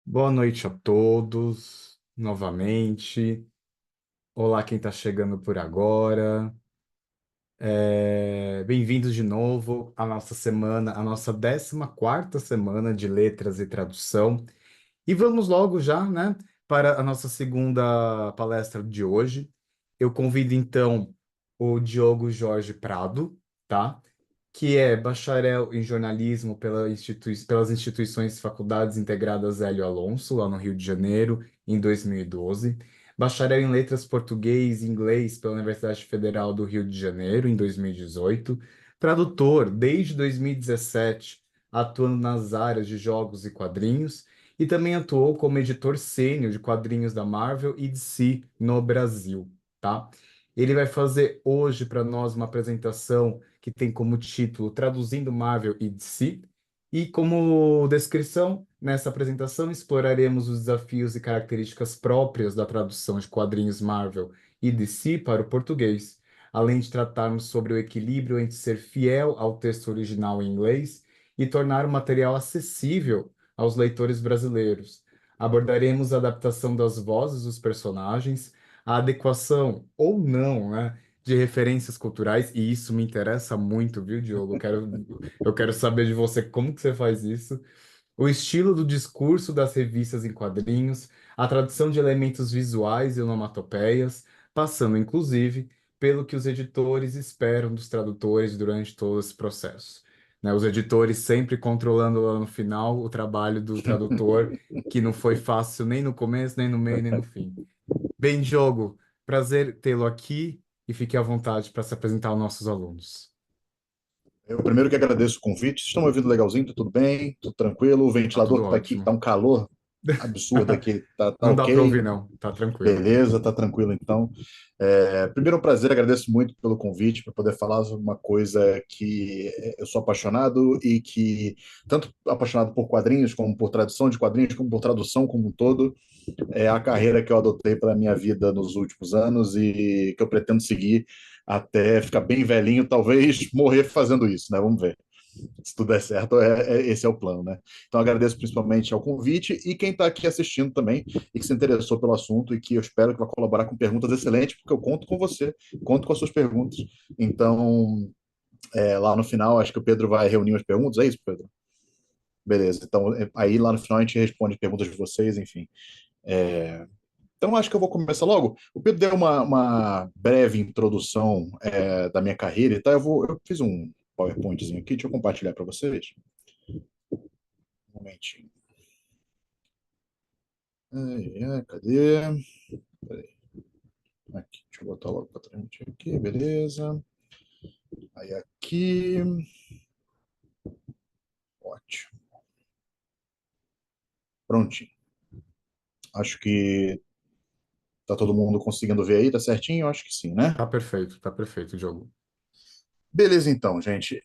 Boa noite a todos, novamente. Olá, quem está chegando por agora. Bem-vindos de novo à nossa semana, a nossa 14ª semana de Letras e Tradução. E vamos logo já, né, para a nossa segunda palestra de hoje. Eu convido então o Diogo Jorge Prado, tá? Que é bacharel em jornalismo pelas instituições Faculdades Integradas Hélio Alonso, lá no Rio de Janeiro, em 2012. Bacharel em letras português e inglês pela Universidade Federal do Rio de Janeiro, em 2018. Tradutor desde 2017, atuando nas áreas de jogos e quadrinhos, e também atuou como editor sênior de quadrinhos da Marvel e DC no Brasil, tá? Ele vai fazer hoje para nós uma apresentação que tem como título Traduzindo Marvel e DC. E como descrição, nessa apresentação exploraremos os desafios e características próprias da tradução de quadrinhos Marvel e DC para o português, além de tratarmos sobre o equilíbrio entre ser fiel ao texto original em inglês e tornar o material acessível aos leitores brasileiros. Abordaremos a adaptação das vozes dos personagens, a adequação ou não, né, de referências culturais, e isso me interessa muito, viu, Diogo? Eu quero saber de você como que você faz isso. O estilo do discurso das revistas em quadrinhos, a tradução de elementos visuais e onomatopeias, passando, inclusive, pelo que os editores esperam dos tradutores durante todo esse processo. Né, os editores sempre controlando lá no final o trabalho do tradutor, que não foi fácil nem no começo, nem no meio, nem no fim. Bem, Diogo, prazer tê-lo aqui e fique à vontade para se apresentar aos nossos alunos. Eu primeiro que agradeço o convite. Vocês estão me ouvindo legalzinho? Tá tudo bem? Tudo tranquilo? O Tá ventilador tudo que tá aqui, que tá ótimo. um calor absurdo aqui, tá Não dá para ouvir, ok? não. Tá tranquilo. Beleza, tá tranquilo então. Primeiro, é um prazer, agradeço muito pelo convite para poder falar sobre uma coisa que eu sou apaixonado e que, tanto apaixonado por quadrinhos, como por tradução de quadrinhos, como por tradução como um todo, é a carreira que eu adotei para a minha vida nos últimos anos e que eu pretendo seguir até ficar bem velhinho, talvez morrer fazendo isso, né? Vamos ver. Se tudo der certo, esse é o plano, né? Então, agradeço principalmente ao convite e quem está aqui assistindo também e que se interessou pelo assunto e que eu espero que vai colaborar com perguntas excelentes, porque eu conto com você, conto com as suas perguntas. Então, lá no final, acho que o Pedro vai reunir as perguntas, é isso, Pedro? Beleza. Então, aí lá no final a gente responde perguntas de vocês, enfim. Então, acho que eu vou começar logo. O Pedro deu uma breve introdução da minha carreira e tal. Eu fiz um PowerPointzinho aqui, deixa eu compartilhar para vocês. Um momentinho. Cadê? Peraí. Aqui, deixa eu botar logo para transmitir aqui, beleza. Aí aqui, ótimo. Prontinho. Acho que tá todo mundo conseguindo ver aí, tá certinho? Acho que sim, né? Tá perfeito, Diogo. Beleza, então, gente.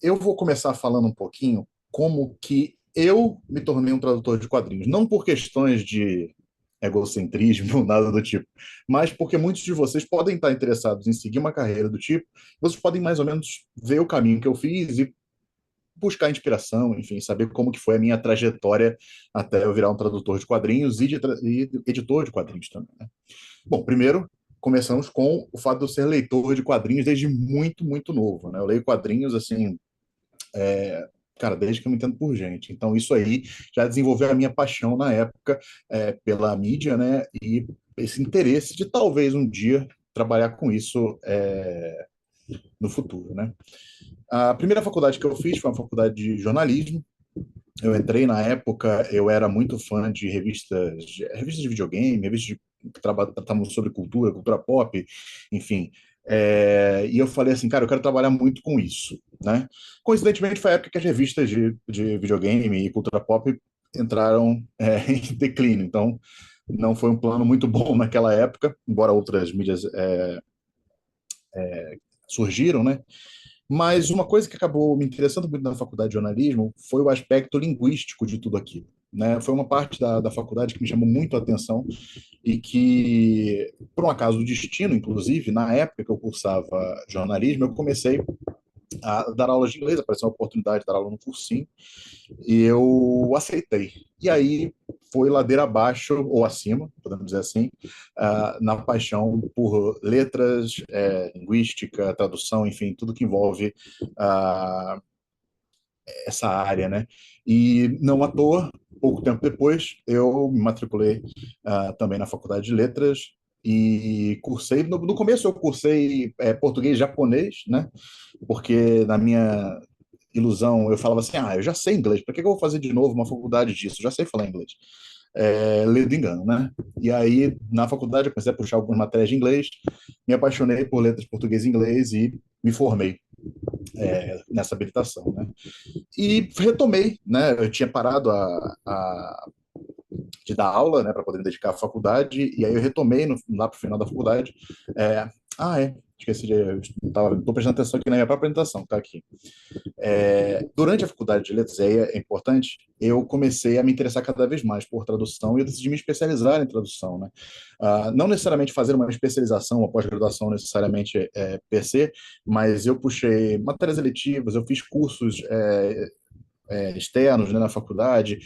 Eu vou começar falando um pouquinho como que eu me tornei um tradutor de quadrinhos. Não por questões de egocentrismo, nada do tipo, mas porque muitos de vocês podem estar interessados em seguir uma carreira do tipo, vocês podem mais ou menos ver o caminho que eu fiz e buscar inspiração, enfim, saber como que foi a minha trajetória até eu virar um tradutor de quadrinhos e editor de quadrinhos também, né? Bom, primeiro, começamos com o fato de eu ser leitor de quadrinhos desde muito, muito novo, né? Eu leio quadrinhos, assim, cara, desde que eu me entendo por gente. Então, isso aí já desenvolveu a minha paixão na época pela mídia, né? E esse interesse de talvez um dia trabalhar com isso no futuro, né? A primeira faculdade que eu fiz foi uma faculdade de jornalismo. Eu entrei na época, eu era muito fã de revistas de videogame, revistas que tratavam sobre cultura, cultura pop, enfim. E eu falei assim, cara, eu quero trabalhar muito com isso, né? Coincidentemente, foi a época que as revistas de videogame e cultura pop entraram em declínio. Então, não foi um plano muito bom naquela época, embora outras mídias surgiram, né? Mas uma coisa que acabou me interessando muito na faculdade de jornalismo foi o aspecto linguístico de tudo aquilo. Né? Foi uma parte da faculdade que me chamou muito a atenção e que, por um acaso do destino, inclusive, na época que eu cursava jornalismo, eu comecei a dar aulas de inglês, apareceu uma oportunidade de dar aula no cursinho, e eu aceitei. E aí foi ladeira abaixo ou acima, podemos dizer assim, na paixão por letras, linguística, tradução, enfim, tudo que envolve uh, essa área, né? E não à toa, pouco tempo depois, eu me matriculei também na Faculdade de Letras e cursei. No começo eu cursei português e japonês, né? Porque na minha ilusão eu falava assim, eu já sei inglês, para que eu vou fazer de novo uma faculdade disso? Eu já sei falar inglês. Ledo engano, né? E aí, na faculdade, eu comecei a puxar algumas matérias de inglês, me apaixonei por letras português e inglês e me formei nessa habilitação, né? E retomei, né? Eu tinha parado de dar aula, né, para poder me dedicar à faculdade, e aí eu retomei lá para o final da faculdade. Esqueci de. Estou prestando atenção aqui na minha própria apresentação, tá aqui. Durante a faculdade de letras, aí é importante, eu comecei a me interessar cada vez mais por tradução e eu decidi me especializar em tradução, né? Não necessariamente fazer uma especialização, uma pós-graduação necessariamente per se, mas eu puxei matérias eletivas, eu fiz cursos externos, né, na faculdade,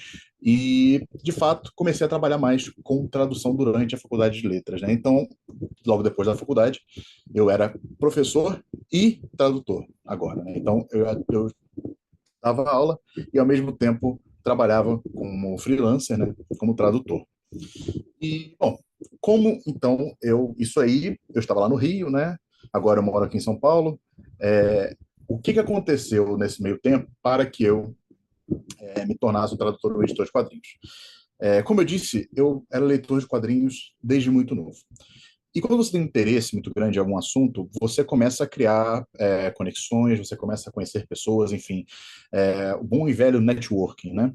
e, de fato, comecei a trabalhar mais com tradução durante a faculdade de letras, né? Então, logo depois da faculdade, eu era professor e tradutor agora, né? Então, eu dava aula e, ao mesmo tempo, trabalhava como freelancer, né, como tradutor. E, bom, como, então, isso aí, eu estava lá no Rio, né? Agora eu moro aqui em São Paulo. O que aconteceu nesse meio tempo para que eu me tornasse um tradutor ou editor de quadrinhos? Como eu disse, eu era leitor de quadrinhos desde muito novo. E quando você tem um interesse muito grande em algum assunto, você começa a criar conexões, você começa a conhecer pessoas, enfim, o bom e velho networking, né?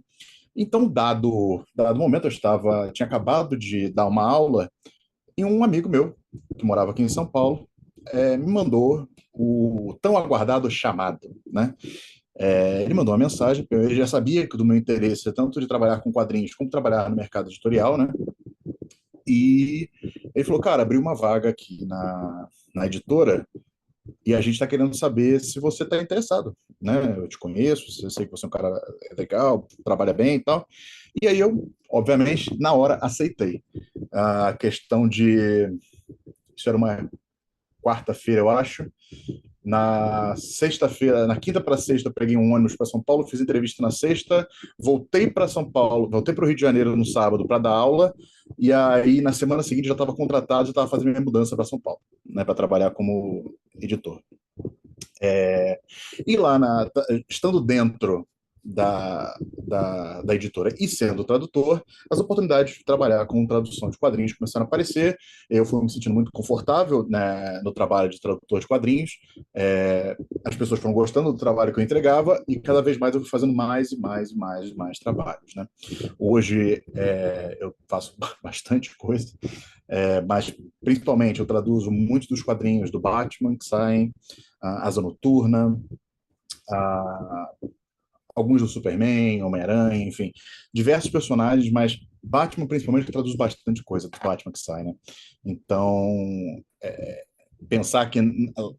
Então, dado momento, tinha acabado de dar uma aula e um amigo meu, que morava aqui em São Paulo, me mandou o tão aguardado chamado, né? Ele mandou uma mensagem, ele já sabia que do meu interesse, tanto de trabalhar com quadrinhos como trabalhar no mercado editorial, né? E ele falou, cara, abriu uma vaga aqui na editora e a gente está querendo saber se você está interessado, né? Eu te conheço, eu sei que você é um cara legal, trabalha bem e tal. E aí eu, obviamente, na hora aceitei. A questão de... Isso era uma quarta-feira, eu acho. Na sexta-feira, na quinta para sexta, eu peguei um ônibus para São Paulo, fiz entrevista na sexta, voltei para São Paulo, voltei para o Rio de Janeiro no sábado para dar aula, e aí na semana seguinte já estava contratado, já estava fazendo minha mudança para São Paulo, né, para trabalhar como editor. E lá, estando dentro da editora e sendo tradutor, as oportunidades de trabalhar com tradução de quadrinhos começaram a aparecer. Eu fui me sentindo muito confortável, né, no trabalho de tradutor de quadrinhos. As pessoas foram gostando do trabalho que eu entregava e cada vez mais eu fui fazendo mais e mais e mais e mais trabalhos, né? Hoje eu faço bastante coisa, mas principalmente eu traduzo muitos dos quadrinhos do Batman que saem, Asa Noturna, a alguns do Superman, Homem-Aranha, enfim, diversos personagens, mas Batman principalmente que traduz bastante coisa do Batman que sai, né? Então, pensar que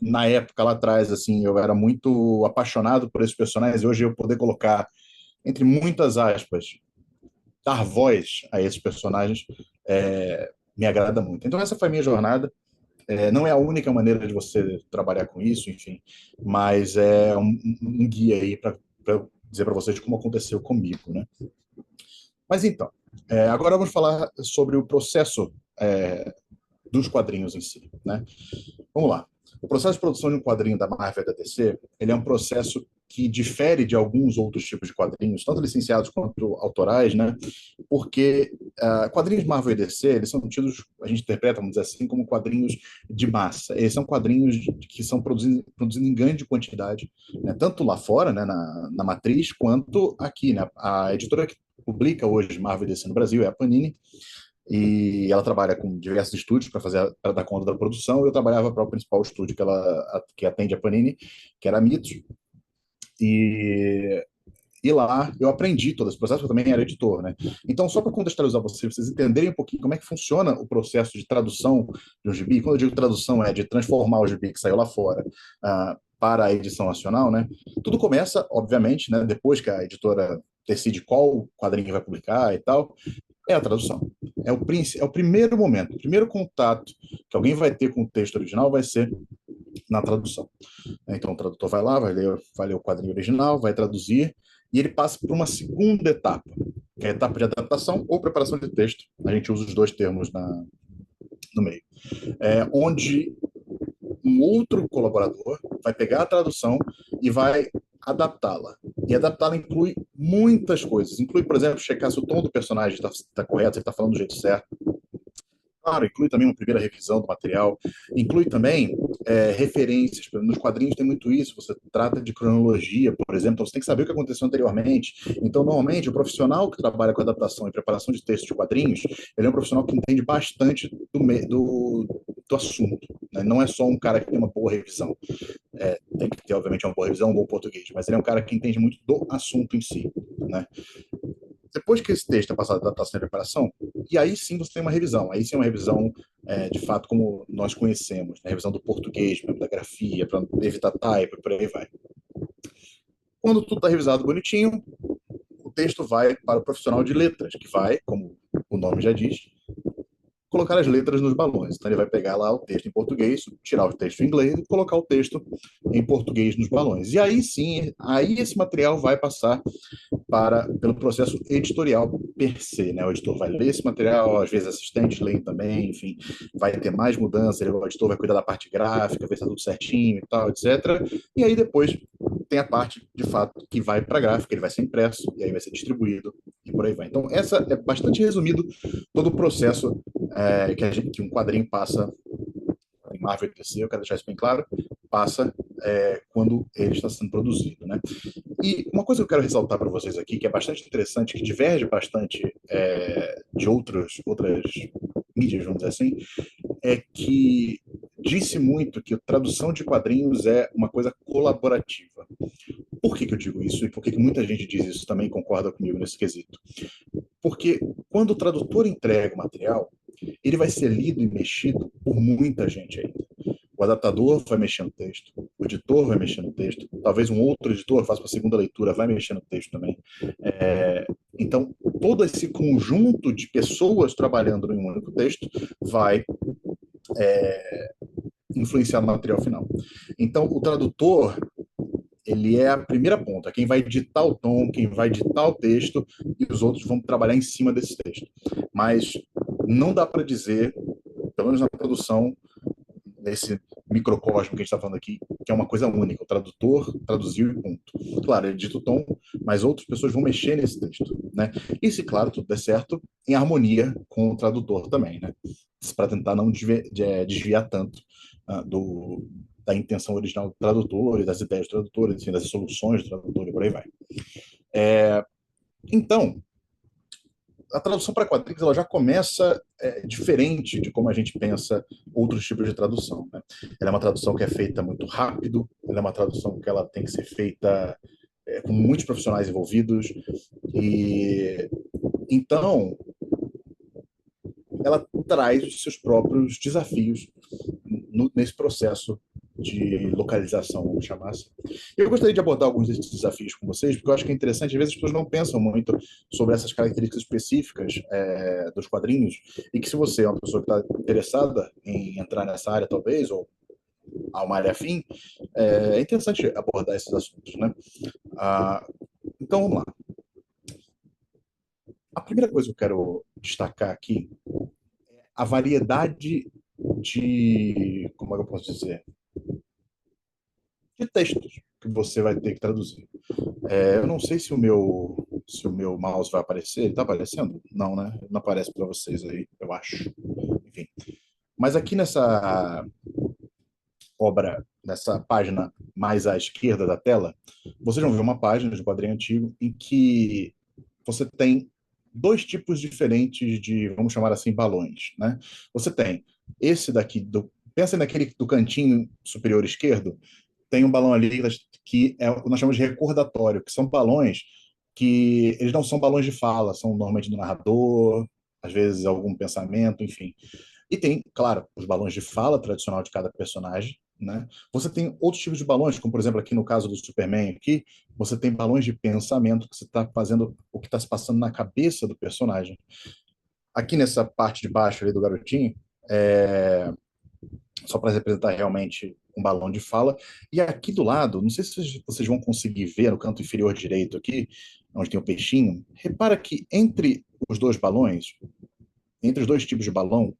na época lá atrás, assim, eu era muito apaixonado por esses personagens, e hoje eu poder colocar, entre muitas aspas, dar voz a esses personagens, me agrada muito. Então essa foi a minha jornada. Não é a única maneira de você trabalhar com isso, enfim, mas é um guia aí para dizer para vocês como aconteceu comigo, né? Mas então, agora vamos falar sobre o processo dos quadrinhos em si, né? Vamos lá. O processo de produção de um quadrinho da Marvel e da DC, ele é um processo que difere de alguns outros tipos de quadrinhos, tanto licenciados quanto autorais, né? Porque quadrinhos Marvel e DC, eles são tidos, a gente interpreta, vamos dizer assim, como quadrinhos de massa. Eles são quadrinhos que são produzidos em grande quantidade, né? Tanto lá fora, né, na matriz, quanto aqui, né? A editora que publica hoje Marvel e DC no Brasil é a Panini, e ela trabalha com diversos estúdios para dar conta da produção. Eu trabalhava para o principal estúdio que atende a Panini, que era a Mitos, e lá eu aprendi todo esse processo, eu também era editor, né? Então, só para contextualizar vocês entenderem um pouquinho como é que funciona o processo de tradução de um gibi. Quando eu digo tradução, é de transformar o gibi que saiu lá fora para a edição nacional, né? Tudo começa, obviamente, né, depois que a editora decide qual quadrinho vai publicar e tal. é a tradução. É o primeiro momento, o primeiro contato que alguém vai ter com o texto original vai ser na tradução. Então, o tradutor vai lá, vai ler o quadrinho original, vai traduzir, e ele passa por uma segunda etapa, que é a etapa de adaptação ou preparação de texto. A gente usa os dois termos no meio. Onde um outro colaborador vai pegar a tradução e vai adaptá-la. E adaptá-la inclui muitas coisas. Inclui, por exemplo, checar se o tom do personagem está correto, se ele está falando do jeito certo. Claro, inclui também uma primeira revisão do material, inclui também referências. Nos quadrinhos tem muito isso, você trata de cronologia, por exemplo, então você tem que saber o que aconteceu anteriormente. Então, normalmente, o profissional que trabalha com adaptação e preparação de textos de quadrinhos, ele é um profissional que entende bastante do assunto. Né? Não é só um cara que tem uma boa revisão. Tem que ter, obviamente, uma boa revisão, um bom português, mas ele é um cara que entende muito do assunto em si. Né? Depois que esse texto é passado da adaptação e preparação, e aí sim você tem uma revisão. Aí sim é uma revisão, de fato, como nós conhecemos, né? Revisão do português, da grafia, para evitar typo, por aí vai. Quando tudo está revisado bonitinho, o texto vai para o profissional de letras, que vai, como o nome já diz, colocar as letras nos balões. Então ele vai pegar lá o texto em português, tirar o texto em inglês e colocar o texto em português nos balões. E aí sim, aí esse material vai passar pelo processo editorial per se, né? O editor vai ler esse material, às vezes assistentes leem também, enfim, vai ter mais mudanças, o editor vai cuidar da parte gráfica, ver se está tudo certinho e tal, etc. E aí depois tem a parte, de fato, que vai para a gráfica, ele vai ser impresso, e aí vai ser distribuído, e por aí vai. Então, essa é bastante resumido todo o processo que um quadrinho passa em Marvel e DC, eu quero deixar isso bem claro, passa quando ele está sendo produzido, né? E uma coisa que eu quero ressaltar para vocês aqui, que é bastante interessante, que diverge bastante de outras mídias, vamos dizer assim, é que disse muito que a tradução de quadrinhos é uma coisa colaborativa. Por que eu digo isso e por que muita gente diz isso também e concorda comigo nesse quesito? Porque quando o tradutor entrega o material, ele vai ser lido e mexido por muita gente ainda. O adaptador vai mexer no texto, o editor vai mexer no texto, talvez um outro editor faça uma segunda leitura, vai mexer no texto também. Então, todo esse conjunto de pessoas trabalhando em um único texto vai influenciar no material final. Então, o tradutor, ele é a primeira ponta, quem vai ditar o tom, quem vai ditar o texto, e os outros vão trabalhar em cima desse texto. Mas não dá para dizer, pelo menos na produção, nesse microcosmo que a gente está falando aqui, que é uma coisa única. O tradutor traduziu e ponto. Claro, ele dita o tom, mas outras pessoas vão mexer nesse texto. Né? E se, claro, tudo der certo, em harmonia com o tradutor também, né? Para tentar não desviar tanto da intenção original do tradutor, e das ideias do tradutor, enfim, das soluções do tradutor e por aí vai. Então, a tradução para quadrinhos ela já começa diferente de como a gente pensa outros tipos de tradução. Né? Ela é uma tradução que é feita muito rápido, ela é uma tradução que ela tem que ser feita com muitos profissionais envolvidos, e então ela traz os seus próprios desafios nesse processo de localização, vamos chamar assim. Eu gostaria de abordar alguns desses desafios com vocês, porque eu acho que é interessante, às vezes as pessoas não pensam muito sobre essas características específicas dos quadrinhos, e que se você é uma pessoa que está interessada em entrar nessa área, talvez, ou a uma área afim, é interessante abordar esses assuntos, né? Então, vamos lá. A primeira coisa que eu quero destacar aqui é a variedade como é que eu posso dizer? De textos que você vai ter que traduzir. Eu não sei se o meu mouse vai aparecer. Ele está aparecendo? Não, né? Não aparece para vocês aí, eu acho. Enfim. Mas aqui nessa página mais à esquerda da tela, vocês vão ver uma página de quadrinho antigo em que você tem dois tipos diferentes de, vamos chamar assim, balões, né? Você tem esse daqui, pensa naquele do cantinho superior esquerdo, tem um balão ali que o que nós chamamos de recordatório, que são balões que eles não são balões de fala, são normalmente do narrador, às vezes algum pensamento, enfim. E tem, claro, os balões de fala tradicional de cada personagem, né? Você tem outros tipos de balões, como por exemplo aqui no caso do Superman, aqui, você tem balões de pensamento que você está fazendo o que está se passando na cabeça do personagem. aqui nessa parte de baixo ali do garotinho, é, só para representar realmente um balão de fala. E aqui do lado, não sei se vocês vão conseguir ver no canto inferior direito aqui, onde tem o peixinho, repara que entre os dois balões, entre os dois tipos de balão,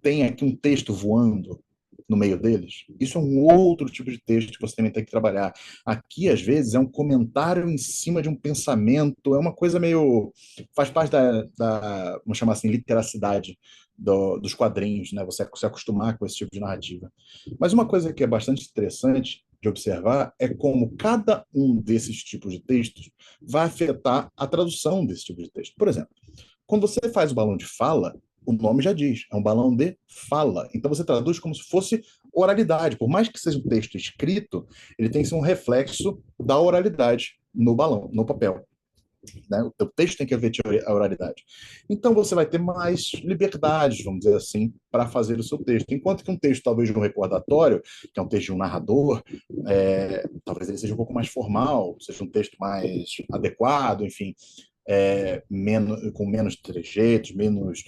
tem aqui um texto voando no meio deles. Isso é um outro tipo de texto que você também tem que trabalhar. Aqui, às vezes, é um comentário em cima de um pensamento, é uma coisa meio. Faz parte vamos chamar assim, literacidade dos quadrinhos, né? Você se acostumar com esse tipo de narrativa. Mas uma coisa que é bastante interessante de observar é como cada um desses tipos de textos vai afetar a tradução desse tipo de texto. Por exemplo, quando você faz o balão de fala, o nome já diz, é um balão de fala. Então você traduz como se fosse oralidade. Por mais que seja um texto escrito, ele tem que ser um reflexo da oralidade no balão, no papel. Né? O texto tem que haver a oralidade. Então você vai ter mais liberdade, vamos dizer assim, para fazer o seu texto. Enquanto que um texto, talvez de um recordatório, que é um texto de um narrador, talvez ele seja um pouco mais formal, seja um texto mais adequado, enfim, com menos trejeitos, menos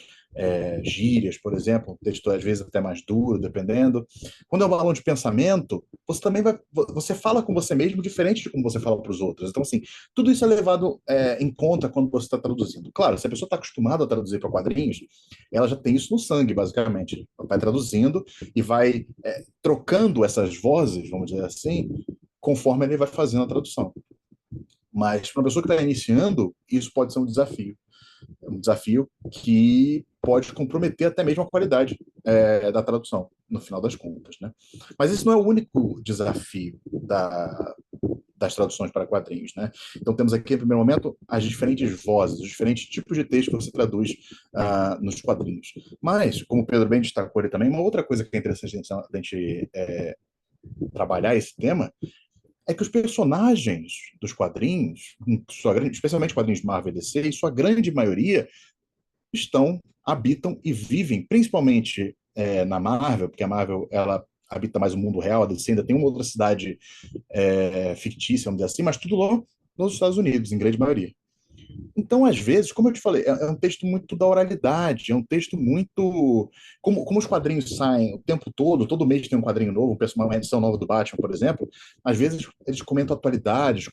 gírias, por exemplo, um texto às vezes até mais duro, dependendo. Quando é um balão de pensamento, você também você fala com você mesmo diferente de como você fala para os outros. Então, assim, tudo isso é levado em conta quando você está traduzindo. Claro, se a pessoa está acostumada a traduzir para quadrinhos, ela já tem isso no sangue, basicamente. Ela vai traduzindo e vai trocando essas vozes, vamos dizer assim, conforme ele vai fazendo a tradução. Mas para uma pessoa que está iniciando, isso pode ser um desafio. É um desafio que pode comprometer até mesmo a qualidade da tradução, no final das contas, né? Mas esse não é o único desafio das traduções para quadrinhos, né? Então temos aqui, em primeiro momento, as diferentes vozes, os diferentes tipos de texto que você traduz nos quadrinhos. Mas, como o Pedro bem destacou ali também, uma outra coisa que é interessante a gente trabalhar esse tema é que os personagens dos quadrinhos, especialmente quadrinhos Marvel e DC, em sua grande maioria, habitam e vivem, principalmente na Marvel, porque a Marvel ela habita mais o mundo real, a DC ainda tem uma outra cidade fictícia, vamos dizer assim, mas tudo lá nos Estados Unidos, em grande maioria. Então, às vezes, como eu te falei, é um texto muito da oralidade, é um texto muito. Como os quadrinhos saem o tempo todo mês tem um quadrinho novo, uma edição nova do Batman, por exemplo, às vezes eles comentam atualidades,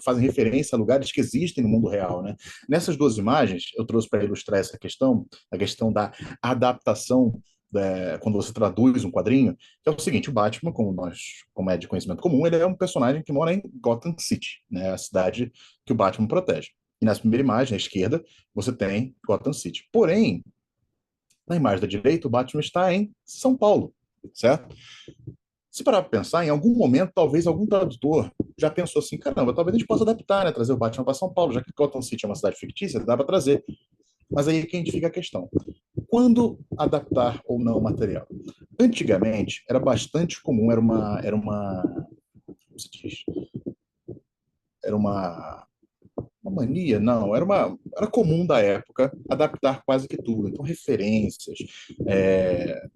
fazem referência a lugares que existem no mundo real, né? Nessas duas imagens, eu trouxe para ilustrar essa questão, a questão da adaptação. Quando você traduz um quadrinho, que é o seguinte: o Batman, como é de conhecimento comum, ele é um personagem que mora em Gotham City, né, a cidade que o Batman protege. E na primeira imagem, à esquerda, você tem Gotham City. Porém, na imagem da direita, o Batman está em São Paulo, certo? Se parar para pensar, em algum momento, talvez algum tradutor já pensou assim: caramba, talvez a gente possa adaptar, né? Trazer o Batman para São Paulo, já que Gotham City é uma cidade fictícia, dá para trazer. Mas aí é que a gente fica a questão: quando adaptar ou não o material? Antigamente, era bastante comum, como se diz? Era uma mania, não, era comum da época adaptar quase que tudo. Então, referências,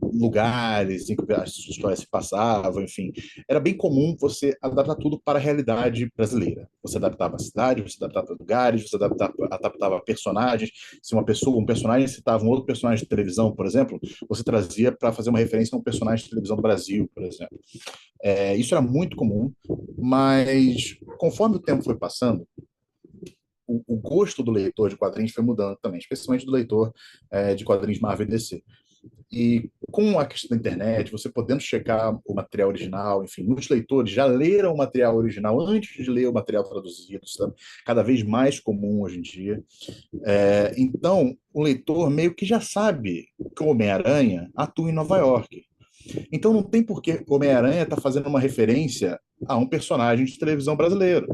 lugares em que as histórias se passavam, enfim. Era bem comum você adaptar tudo para a realidade brasileira. Você adaptava a cidade, você adaptava lugares, você adaptava personagens. Se um personagem citava um outro personagem de televisão, por exemplo, você trazia para fazer uma referência a um personagem de televisão do Brasil, por exemplo. Isso era muito comum, mas conforme o tempo foi passando, o gosto do leitor de quadrinhos foi mudando também, especialmente do leitor de quadrinhos Marvel e DC. E com a questão da internet, você podendo checar o material original, enfim, muitos leitores já leram o material original antes de ler o material traduzido, sabe? Cada vez mais comum hoje em dia. Então, o leitor meio que já sabe que o Homem-Aranha atua em Nova York. Então, não tem por que o Homem-Aranha estar fazendo uma referência a um personagem de televisão brasileiro.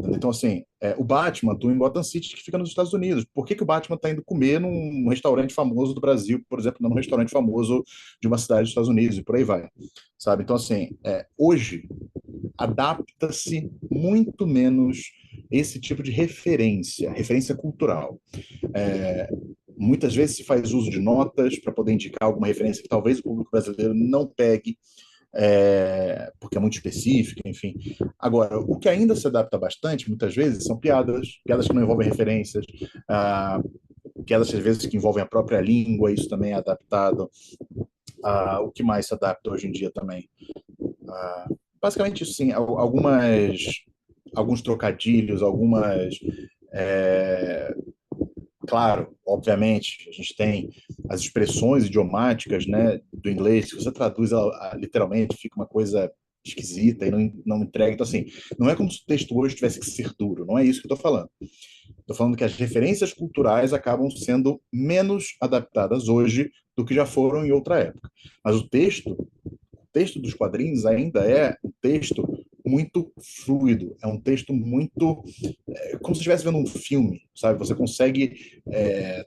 Então, assim, o Batman atua em Gotham City, que fica nos Estados Unidos. Por que o Batman está indo comer num restaurante famoso do Brasil, por exemplo, não num restaurante famoso de uma cidade dos Estados Unidos, e por aí vai, sabe? Então, assim, hoje adapta-se muito menos esse tipo de referência cultural. Muitas vezes se faz uso de notas para poder indicar alguma referência que talvez o público brasileiro não pegue, porque é muito específica, enfim. Agora, o que ainda se adapta bastante, muitas vezes, são piadas que não envolvem referências, quedas às vezes que envolvem a própria língua, isso também é adaptado. O que mais se adapta hoje em dia também? Basicamente isso sim, alguns trocadilhos, é, claro, obviamente, a gente tem as expressões idiomáticas, né, do inglês, se você traduz literalmente, fica uma coisa esquisita e não entrega. Então, assim, não é como se o texto hoje tivesse que ser duro, não é isso que eu estou falando. Estou falando que as referências culturais acabam sendo menos adaptadas hoje do que já foram em outra época. Mas o texto dos quadrinhos ainda é um texto muito fluido, é um texto muito como se estivesse vendo um filme, sabe? Você consegue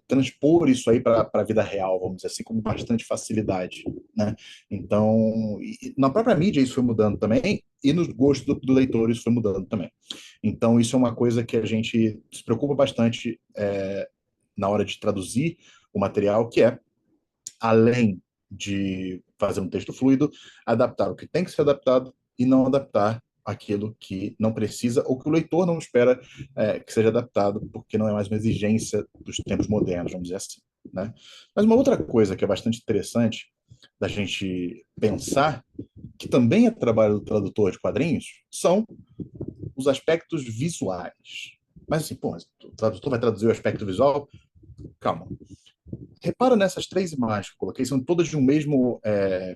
transpor isso aí para a vida real, vamos dizer assim, com bastante facilidade, né? Então, na própria mídia isso foi mudando também, e nos gostos do leitor isso foi mudando também. Então, isso é uma coisa que a gente se preocupa bastante na hora de traduzir o material, que é, além de fazer um texto fluido, adaptar o que tem que ser adaptado e não adaptar aquilo que não precisa ou que o leitor não espera que seja adaptado, porque não é mais uma exigência dos tempos modernos, vamos dizer assim, né? Mas uma outra coisa que é bastante interessante da gente pensar, que também é trabalho do tradutor de quadrinhos, são os aspectos visuais. Mas assim, pô, mas o tradutor vai traduzir o aspecto visual? Calma. Repara nessas três imagens que eu coloquei, são todas de um mesmo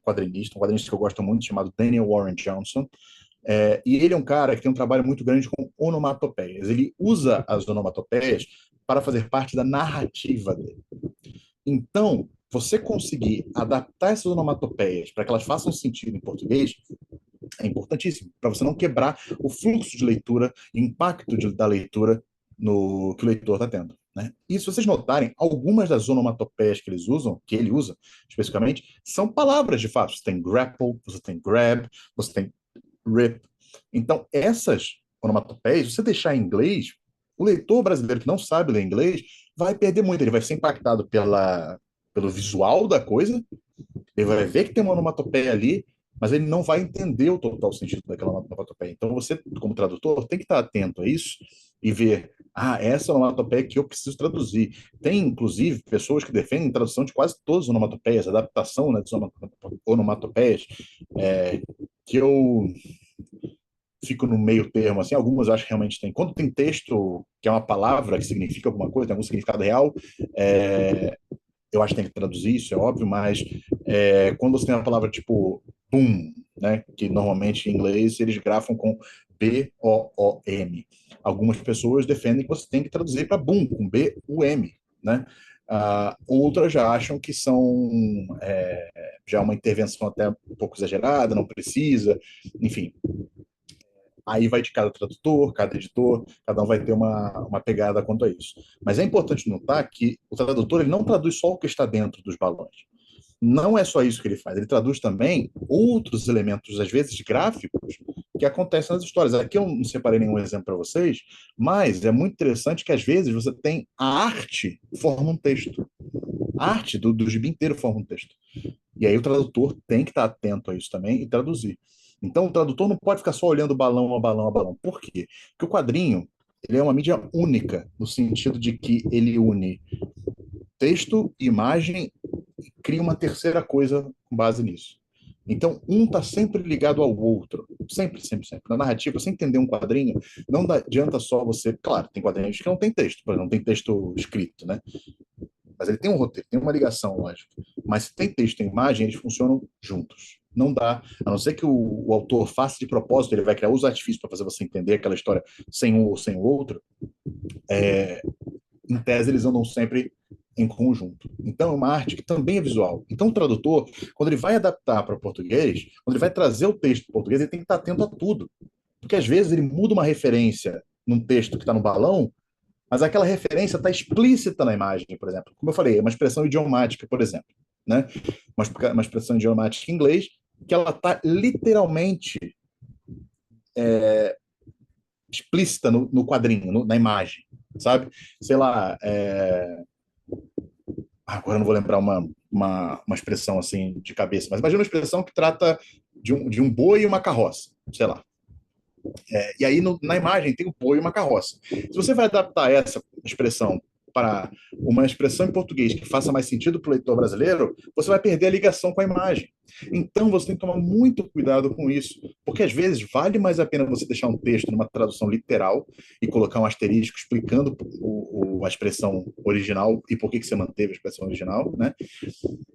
quadrinista, um quadrinista que eu gosto muito, chamado Daniel Warren Johnson. E ele é um cara que tem um trabalho muito grande com onomatopeias. Ele usa as onomatopeias para fazer parte da narrativa dele. Então, você conseguir adaptar essas onomatopeias para que elas façam sentido em português é importantíssimo, para você não quebrar o fluxo de leitura, impacto da leitura no que o leitor está tendo. Né? E se vocês notarem, algumas das onomatopeias que ele usa, especificamente, são palavras de fato. Você tem grapple, você tem grab, você tem rip. Então, essas onomatopeias, se você deixar em inglês, o leitor brasileiro que não sabe ler inglês vai perder muito. Ele vai ser impactado pelo visual da coisa, ele vai ver que tem uma onomatopeia ali, mas ele não vai entender o total sentido daquela onomatopeia. Então, você, como tradutor, tem que estar atento a isso e ver, essa é a onomatopeia que eu preciso traduzir. Tem, inclusive, pessoas que defendem tradução de quase todas as onomatopeias, adaptação, né, das onomatopeias, que eu fico no meio termo, assim, algumas eu acho que realmente tem. Quando tem texto que é uma palavra que significa alguma coisa, tem algum significado real, eu acho que tem que traduzir, isso é óbvio, mas quando você tem uma palavra tipo boom, né, que normalmente em inglês eles grafam com B-O-O-M. Algumas pessoas defendem que você tem que traduzir para boom, com B-U-M, né? Outras já acham que são já uma intervenção até um pouco exagerada, não precisa, enfim. Aí vai de cada tradutor, cada editor, cada um vai ter uma pegada quanto a isso. Mas é importante notar que o tradutor ele não traduz só o que está dentro dos balões. Não é só isso que ele faz, ele traduz também outros elementos, às vezes gráficos, que acontecem nas histórias. Aqui eu não separei nenhum exemplo para vocês, mas é muito interessante que às vezes você tem a arte forma um texto. A arte do gibi inteiro forma um texto. E aí o tradutor tem que estar atento a isso também e traduzir. Então o tradutor não pode ficar só olhando balão a balão a balão. Por quê? Porque o quadrinho ele é uma mídia única, no sentido de que ele une texto, imagem e cria uma terceira coisa com base nisso. Então, um está sempre ligado ao outro. Sempre, sempre, sempre. Na narrativa, você entender um quadrinho, não adianta só você. Claro, tem quadrinhos que não tem texto, por exemplo, não tem texto escrito, né? Mas ele tem um roteiro, tem uma ligação, lógico. Mas se tem texto e imagem, eles funcionam juntos. Não dá, a não ser que o autor faça de propósito, ele vai criar os artifícios para fazer você entender aquela história sem um ou sem o outro. Em tese, eles andam sempre em conjunto. Então, é uma arte que também é visual. Então, o tradutor, quando ele vai adaptar para português, quando ele vai trazer o texto para português, ele tem que estar atento a tudo. Porque, às vezes, ele muda uma referência num texto que está no balão, mas aquela referência está explícita na imagem, por exemplo. Como eu falei, é uma expressão idiomática, por exemplo. Né? Uma expressão idiomática em inglês que ela está literalmente explícita no quadrinho, na imagem, sabe? Sei lá, agora eu não vou lembrar uma expressão assim de cabeça, mas imagina uma expressão que trata de um boi e uma carroça, sei lá. E aí na imagem tem o boi e uma carroça. Se você vai adaptar essa expressão para uma expressão em português que faça mais sentido para o leitor brasileiro, você vai perder a ligação com a imagem. Então, você tem que tomar muito cuidado com isso, porque às vezes vale mais a pena você deixar um texto numa tradução literal e colocar um asterisco explicando a expressão original e por que você manteve a expressão original, né?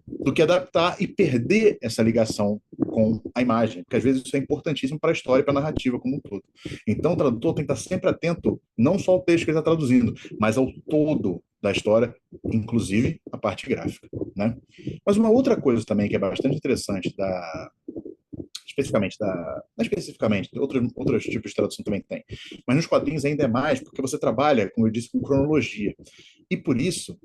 Do que adaptar e perder essa ligação com a imagem, porque às vezes isso é importantíssimo para a história e para a narrativa como um todo. Então, o tradutor tem que estar sempre atento, não só ao texto que ele está traduzindo, mas ao todo da história, inclusive a parte gráfica, né? Mas uma outra coisa também que é bastante interessante não especificamente, outros tipos de tradução também tem, mas nos quadrinhos ainda é mais, porque você trabalha, como eu disse, com cronologia. E por isso,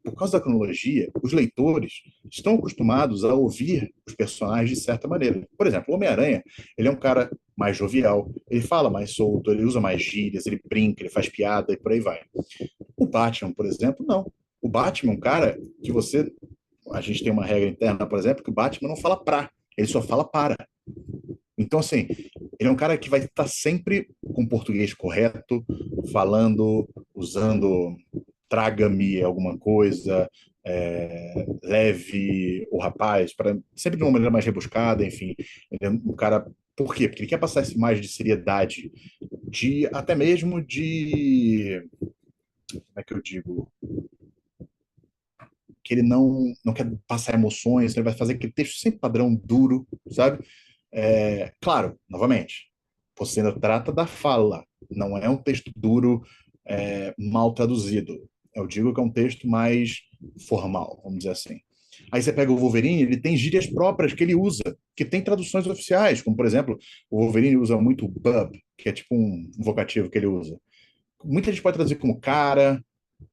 por causa da cronologia, os leitores estão acostumados a ouvir os personagens de certa maneira. Por exemplo, o Homem-Aranha, ele é um cara mais jovial, ele fala mais solto, ele usa mais gírias, ele brinca, ele faz piada e por aí vai. O Batman, por exemplo, não. O Batman é um cara que a gente tem uma regra interna, por exemplo, que o Batman não fala pra, ele só fala para. Então, assim, ele é um cara que vai estar sempre com o português correto, falando, usando traga-me alguma coisa, leve o rapaz, sempre de uma maneira mais rebuscada, enfim. Ele é um cara. Por quê? Porque ele quer passar essa imagem de seriedade, até mesmo de. Como é que eu digo? Que ele não quer passar emoções, ele vai fazer aquele texto sempre padrão, duro, sabe? Claro, novamente, você ainda trata da fala, não é um texto duro, mal traduzido. Eu digo que é um texto mais formal, vamos dizer assim. Aí você pega o Wolverine, ele tem gírias próprias que ele usa, que tem traduções oficiais, como por exemplo, o Wolverine usa muito bub, que é tipo um vocativo que ele usa. Muita gente pode traduzir como cara,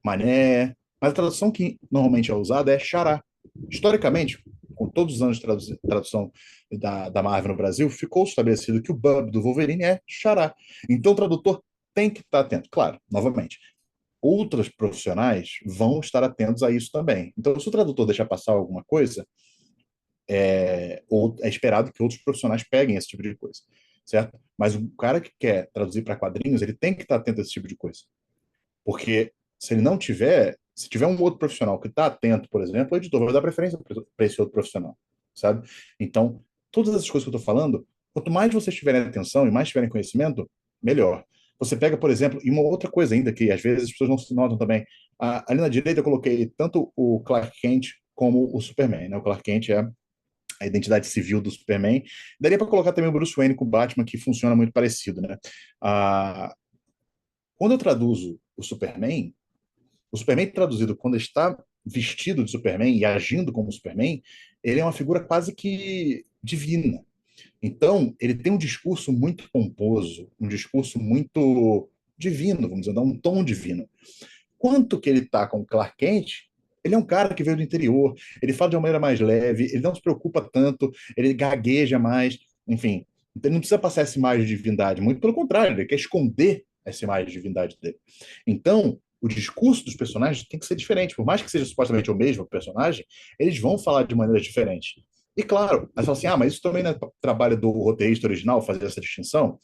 mané, mas a tradução que normalmente é usada é xará. Historicamente, com todos os anos de tradução da Marvel no Brasil, ficou estabelecido que o bub do Wolverine é xará. Então o tradutor tem que estar atento. Claro, novamente, outros profissionais vão estar atentos a isso também. Então, se o tradutor deixar passar alguma coisa, ou é esperado que outros profissionais peguem esse tipo de coisa, certo? Mas o cara que quer traduzir para quadrinhos, ele tem que estar atento a esse tipo de coisa. Porque se ele não tiver, se tiver um outro profissional que está atento, por exemplo, o editor vai dar preferência para esse outro profissional, sabe? Então, todas essas coisas que eu estou falando, quanto mais vocês tiverem atenção e mais tiverem conhecimento, melhor. Você pega, por exemplo, e uma outra coisa ainda que às vezes as pessoas não se notam também. Ali na direita eu coloquei tanto o Clark Kent como o Superman, né? O Clark Kent é a identidade civil do Superman. Daria para colocar também o Bruce Wayne com o Batman, que funciona muito parecido, né? Ah, quando eu traduzo o Superman traduzido, quando está vestido de Superman e agindo como Superman, ele é uma figura quase que divina. Então, ele tem um discurso muito pomposo, um discurso muito divino, vamos dizer, dá um tom divino. Quanto que ele está com o Clark Kent, ele é um cara que veio do interior, ele fala de uma maneira mais leve, ele não se preocupa tanto, ele gagueja mais, enfim. Ele não precisa passar essa imagem de divindade, muito pelo contrário, ele quer esconder essa imagem de divindade dele. Então, o discurso dos personagens tem que ser diferente. Por mais que seja supostamente o mesmo personagem, eles vão falar de maneiras diferentes. E claro, aí você fala assim, mas isso também não é trabalho do roteirista original fazer essa distinção?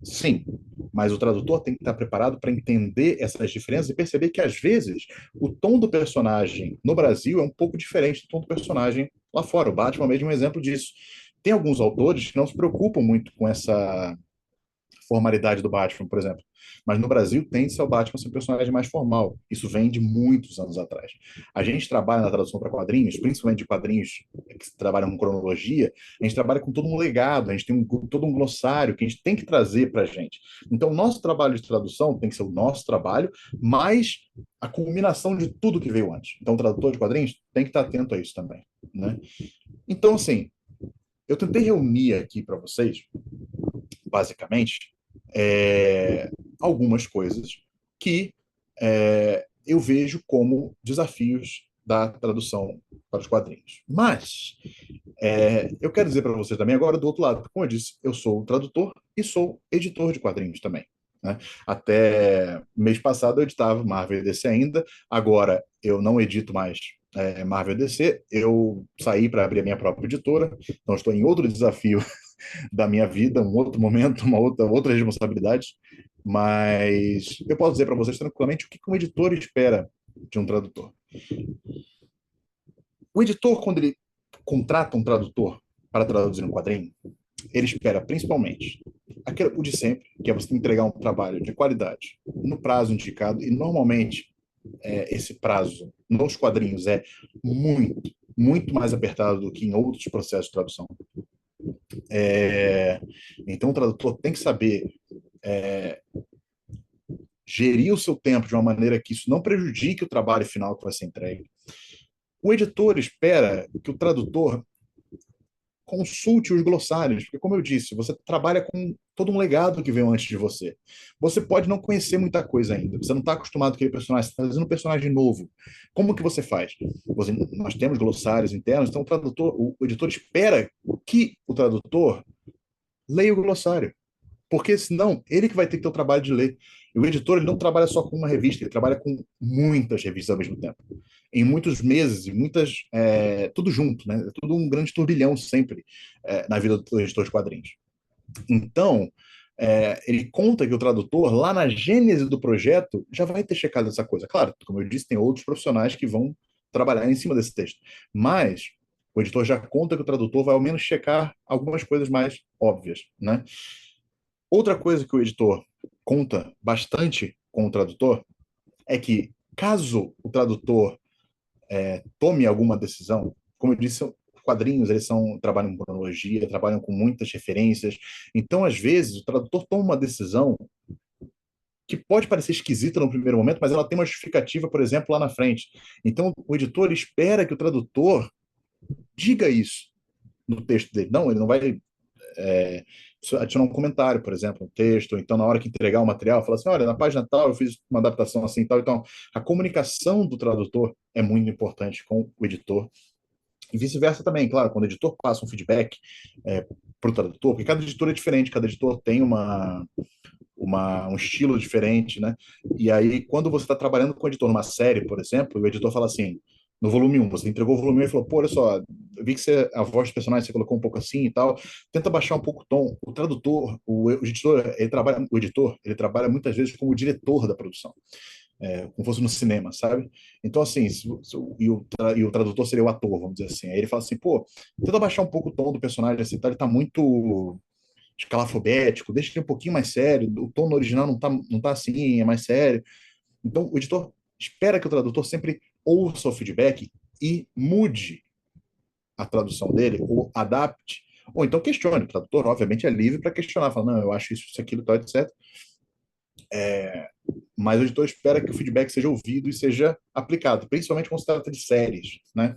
Sim, mas o tradutor tem que estar preparado para entender essas diferenças e perceber que, às vezes, o tom do personagem no Brasil é um pouco diferente do tom do personagem lá fora. O Batman é mesmo um exemplo disso. Tem alguns autores que não se preocupam muito com essa formalidade do Batman, por exemplo. Mas no Brasil tende-se ao Batman ser um personagem mais formal. Isso vem de muitos anos atrás. A gente trabalha na tradução para quadrinhos, principalmente de quadrinhos que trabalham com cronologia, a gente trabalha com todo um legado, a gente tem todo um glossário que a gente tem que trazer para a gente. Então, o nosso trabalho de tradução tem que ser o nosso trabalho, mais a culminação de tudo que veio antes. Então, o tradutor de quadrinhos tem que estar atento a isso também, né? Então, assim, eu tentei reunir aqui para vocês, basicamente, algumas coisas que eu vejo como desafios da tradução para os quadrinhos. Mas eu quero dizer para você também agora do outro lado, porque, como eu disse, eu sou tradutor e sou editor de quadrinhos também. Né? Até mês passado eu editava Marvel e DC ainda, agora eu não edito mais Marvel e DC, eu saí para abrir a minha própria editora, então estou em outro desafio da minha vida, um outro momento, uma outra responsabilidade, mas eu posso dizer para vocês tranquilamente o que um editor espera de um tradutor. O editor, quando ele contrata um tradutor para traduzir um quadrinho, ele espera principalmente o de sempre, que é você entregar um trabalho de qualidade no prazo indicado, e normalmente esse prazo nos quadrinhos é muito mais apertado do que em outros processos de tradução. É, então, o tradutor tem que saber gerir o seu tempo de uma maneira que isso não prejudique o trabalho final que vai ser entregue. O editor espera que o tradutor consulte os glossários, porque, como eu disse, você trabalha com todo um legado que veio antes de você. Você pode não conhecer muita coisa ainda, você não está acostumado com aquele personagem, você está fazendo um personagem novo. Como que você faz? Nós temos glossários internos, então o editor espera que o tradutor leia o glossário. Porque senão, ele que vai ter que ter o trabalho de ler. E o editor, ele não trabalha só com uma revista, ele trabalha com muitas revistas ao mesmo tempo. Em muitos meses, tudo junto, né? É tudo um grande turbilhão sempre na vida do editor de quadrinhos. Então, ele conta que o tradutor, lá na gênese do projeto, já vai ter checado essa coisa. Claro, como eu disse, tem outros profissionais que vão trabalhar em cima desse texto. Mas o editor já conta que o tradutor vai ao menos checar algumas coisas mais óbvias, né? Outra coisa que o editor conta bastante com o tradutor é que, caso o tradutor tome alguma decisão, como eu disse, quadrinhos trabalham com cronologia, trabalham com muitas referências, então, às vezes, o tradutor toma uma decisão que pode parecer esquisita no primeiro momento, mas ela tem uma justificativa, por exemplo, lá na frente. Então, o editor espera que o tradutor diga isso no texto dele. Não, ele não vai é, adicionar um comentário, por exemplo, um texto, ou então na hora que entregar o material, falar assim, olha, na página tal eu fiz uma adaptação assim e tal. Então, a comunicação do tradutor é muito importante com o editor. E vice-versa também, claro, quando o editor passa um feedback para o tradutor, porque cada editor é diferente, cada editor tem um estilo diferente, né? E aí, quando você está trabalhando com o editor numa série, por exemplo, e o editor fala assim, no volume um você entregou o volume 1 e falou, pô, olha só, eu vi que a voz do personagem você colocou um pouco assim e tal, tenta baixar um pouco o tom. O tradutor, o editor, ele trabalha muitas vezes como o diretor da produção. Como fosse no cinema, sabe? Então, assim, e o tradutor seria o ator, vamos dizer assim. Aí ele fala assim, pô, tenta baixar um pouco o tom do personagem, assim, tá? Ele tá muito escalafobético, deixa ele um pouquinho mais sério, o tom no original não tá assim, é mais sério. Então, o editor espera que o tradutor sempre ouça o feedback e mude a tradução dele, ou adapte, ou então questione. O tradutor, obviamente, é livre para questionar, falar, não, eu acho isso, aquilo, tal, etc. Mas o editor espera que o feedback seja ouvido e seja aplicado, principalmente quando se trata de séries, né?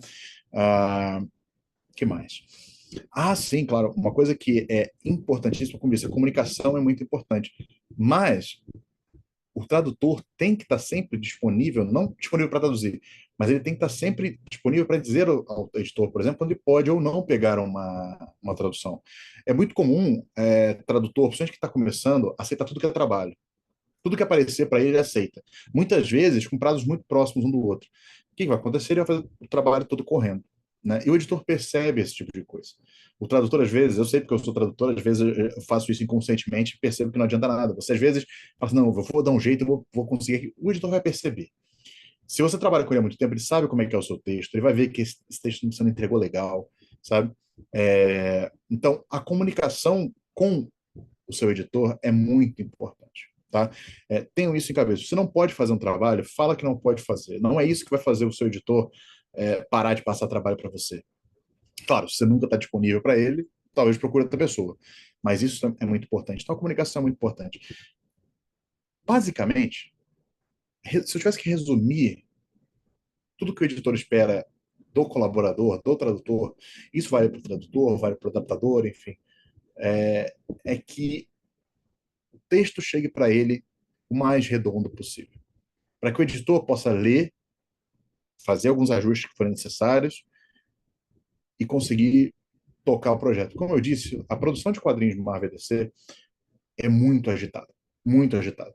Que mais? Sim, claro, uma coisa que é importantíssima, como disse, a comunicação é muito importante, mas o tradutor tem que estar sempre disponível, não disponível para traduzir, mas ele tem que estar sempre disponível para dizer ao editor, por exemplo, quando ele pode ou não pegar uma tradução. É muito comum tradutor, principalmente que está começando, aceitar tudo que é trabalho. Tudo que aparecer para ele, ele aceita. Muitas vezes com prazos muito próximos um do outro. O que vai acontecer? Ele vai fazer o trabalho todo correndo. Né? E o editor percebe esse tipo de coisa. O tradutor, às vezes, eu sei porque eu sou tradutor, às vezes eu faço isso inconscientemente e percebo que não adianta nada. Você, às vezes, fala assim, não, eu vou dar um jeito, eu vou conseguir. O editor vai perceber. Se você trabalha com ele há muito tempo, ele sabe como é que é o seu texto, ele vai ver que esse texto você não entregou legal, sabe? Então, a comunicação com o seu editor é muito importante. Tá? Tenham isso em cabeça. Você não pode fazer um trabalho, fala que não pode fazer. Não é isso que vai fazer o seu editor parar de passar trabalho para você. Claro, se você nunca está disponível para ele, talvez procure outra pessoa. Mas isso é muito importante. Então, a comunicação é muito importante. Basicamente, se eu tivesse que resumir tudo que o editor espera do colaborador, do tradutor, isso vale para o tradutor, vale para o adaptador, enfim, é que o texto chegue para ele o mais redondo possível. Para que o editor possa ler, fazer alguns ajustes que forem necessários e conseguir tocar o projeto. Como eu disse, a produção de quadrinhos do Marvel DC é muito agitada, muito agitada.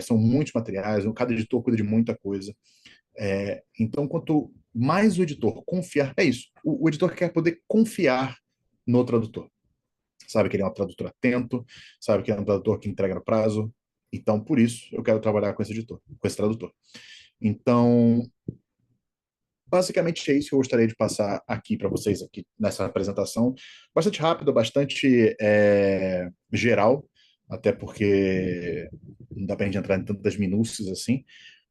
São muitos materiais, cada editor cuida de muita coisa. Então, quanto mais o editor confiar, é isso. O editor quer poder confiar no tradutor. Sabe que ele é um tradutor atento, sabe que é um tradutor que entrega no prazo. Então, por isso, eu quero trabalhar com esse editor, com esse tradutor. Então, basicamente é isso que eu gostaria de passar aqui para vocês aqui nessa apresentação. Bastante rápido, bastante geral, até porque não dá para a gente entrar em tantas minúcias assim.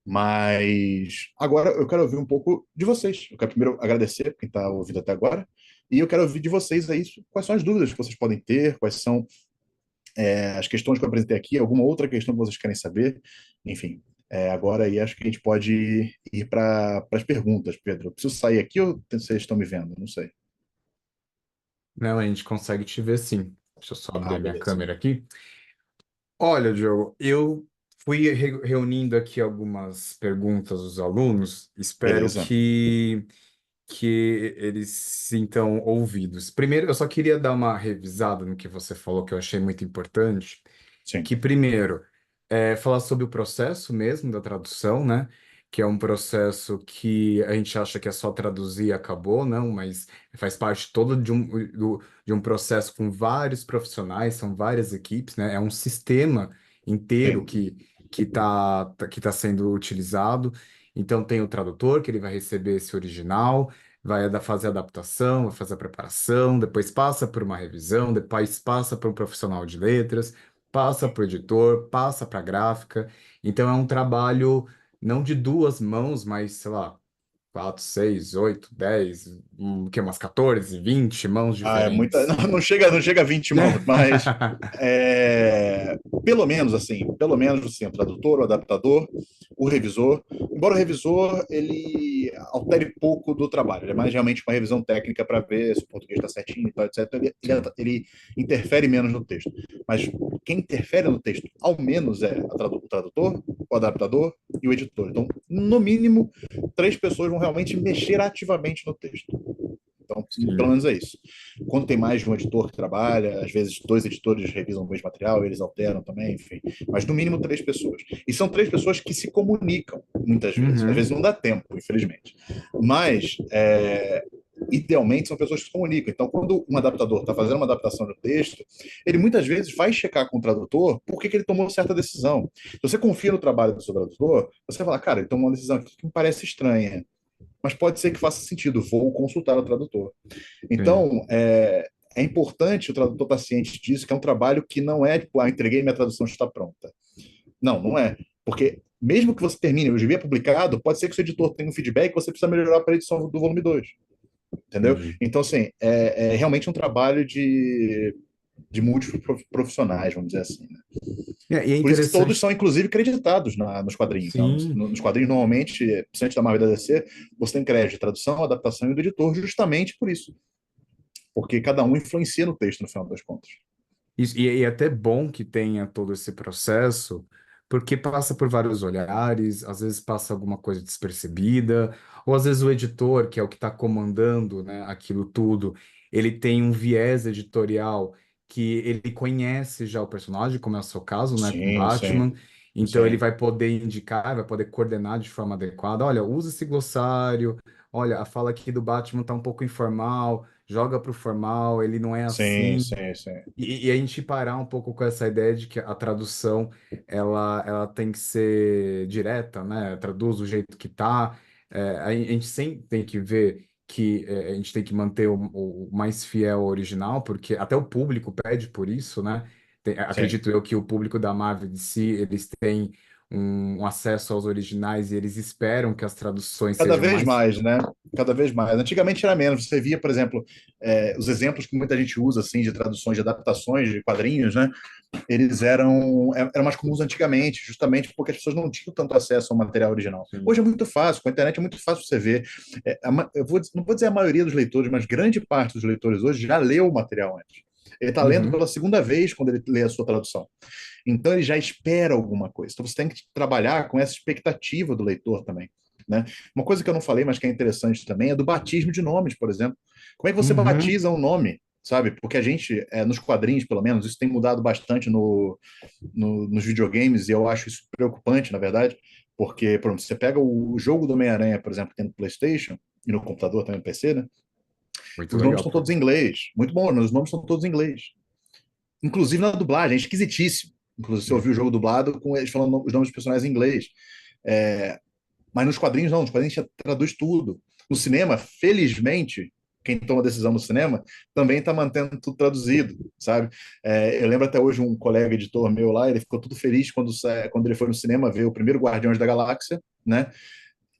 Mas agora eu quero ouvir um pouco de vocês. Eu quero primeiro agradecer quem está ouvindo até agora. E eu quero ouvir de vocês aí quais são as dúvidas que vocês podem ter, quais são as questões que eu apresentei aqui, alguma outra questão que vocês querem saber. Enfim, agora aí acho que a gente pode ir para as perguntas, Pedro. Eu preciso sair aqui ou vocês estão me vendo? Não sei. Não, a gente consegue te ver sim. Deixa eu só abrir Ah, a minha beleza. câmera aqui. Olha, Joe, eu fui reunindo aqui algumas perguntas dos alunos. Espero Beleza. que eles se sintam ouvidos. Primeiro, eu só queria dar uma revisada no que você falou, que eu achei muito importante. Sim. Que primeiro falar sobre o processo mesmo da tradução, né? Que é um processo que a gente acha que é só traduzir e acabou, não, mas faz parte todo de um processo com vários profissionais, são várias equipes, né? É um sistema inteiro Sim. que tá sendo utilizado. Então tem o tradutor, que ele vai receber esse original, fazer a adaptação, vai fazer a preparação, depois passa por uma revisão, depois passa por um profissional de letras, passa para o editor, passa para a gráfica. Então é um trabalho não de duas mãos, mas, sei lá, quatro, seis, oito, dez, que umas 14, 20 mãos Ah, é muita. diferentes. Não chega a 20 mãos, mas pelo menos assim, o tradutor, o adaptador, o revisor. Embora o revisor ele altere pouco do trabalho, ele é mais realmente uma revisão técnica para ver se o português está certinho e tal, etc. Sim. Ele interfere menos no texto. Mas quem interfere no texto, ao menos, é o tradutor, o adaptador e o editor. Então, no mínimo, três pessoas vão realmente mexer ativamente no texto. Então, pelo Sim. menos é isso. Quando tem mais de um editor que trabalha, às vezes dois editores revisam o mesmo material, eles alteram também, enfim. Mas no mínimo três pessoas. E são três pessoas que se comunicam, muitas vezes. Às vezes Uhum. não dá tempo, infelizmente. Mas, idealmente, são pessoas que se comunicam. Então, quando um adaptador está fazendo uma adaptação do texto, ele muitas vezes vai checar com o tradutor por que ele tomou certa decisão. Se você confia no trabalho do seu tradutor, você vai falar, cara, ele tomou uma decisão aqui que me parece estranha, mas pode ser que faça sentido, vou consultar o tradutor. Sim. Então, é importante o tradutor estar ciente disso, que é um trabalho que não é tipo, entreguei minha tradução está pronta. Não, não é. Porque mesmo que você termine o gibi publicado, pode ser que o seu editor tenha um feedback que você precisa melhorar para a edição do volume 2. Entendeu? Entendi. Então, assim, é realmente um trabalho de múltiplos profissionais, vamos dizer assim. Né? E é Por isso que todos interessante, são, inclusive, creditados nos quadrinhos. Né? sim. Nos quadrinhos, normalmente, principalmente da Marvel e da DC, você tem crédito de tradução, adaptação e do editor, justamente por isso. Porque cada um influencia no texto, no final das contas. E é até bom que tenha todo esse processo, porque passa por vários olhares, às vezes passa alguma coisa despercebida, ou às vezes o editor, que é o que está comandando, né, aquilo tudo, ele tem um viés editorial que ele conhece já o personagem, como é o seu caso, né, com Sim, Batman, sim, então ele sim, vai poder indicar, vai poder coordenar de forma adequada. Olha, usa esse glossário, olha, a fala aqui do Batman está um pouco informal, joga para o formal, ele não é sim, assim. sim, sim. E a gente parar um pouco com essa ideia de que a tradução ela tem que ser direta, né? Traduz do jeito que tá. A gente sempre tem que ver que a gente tem que manter o mais fiel ao original, porque até o público pede por isso, né? Sim. Acredito eu que o público da Marvel de si, eles têm um acesso aos originais e eles esperam que as traduções Cada sejam vez mais. mais, né? Cada vez mais. Antigamente era menos. Você via, por exemplo, os exemplos que muita gente usa assim de traduções, de adaptações de quadrinhos, né? Eles eram mais comuns antigamente, justamente porque as pessoas não tinham tanto acesso ao material original. Sim. Hoje é muito fácil, com a internet é muito fácil você ver. Não vou dizer a maioria dos leitores, mas grande parte dos leitores hoje já leu o material antes. Ele está lendo Uhum. pela segunda vez quando ele lê a sua tradução. Então ele já espera alguma coisa. Então você tem que trabalhar com essa expectativa do leitor também. Né? Uma coisa que eu não falei, mas que é interessante também, é do batismo de nomes, por exemplo. Como é que você Uhum. batiza um nome? Sabe? Porque a gente, nos quadrinhos, pelo menos, isso tem mudado bastante nos videogames, e eu acho isso preocupante, na verdade, porque, por exemplo, você pega o jogo do Homem-Aranha, por exemplo, que tem no PlayStation, e no computador também no PC, né? Muito Os nomes legal. estão todos em inglês. Muito bom, os nomes estão todos em inglês. Inclusive na dublagem, é esquisitíssimo. Inclusive, você ouviu o jogo dublado com eles falando os nomes dos personagens em inglês. É, Mas nos quadrinhos não, nos quadrinhos já traduz tudo. No cinema, felizmente, quem toma decisão no cinema também está mantendo tudo traduzido, sabe? Eu lembro até hoje um colega editor meu lá, ele ficou todo feliz quando ele foi no cinema ver o primeiro Guardiões da Galáxia, né?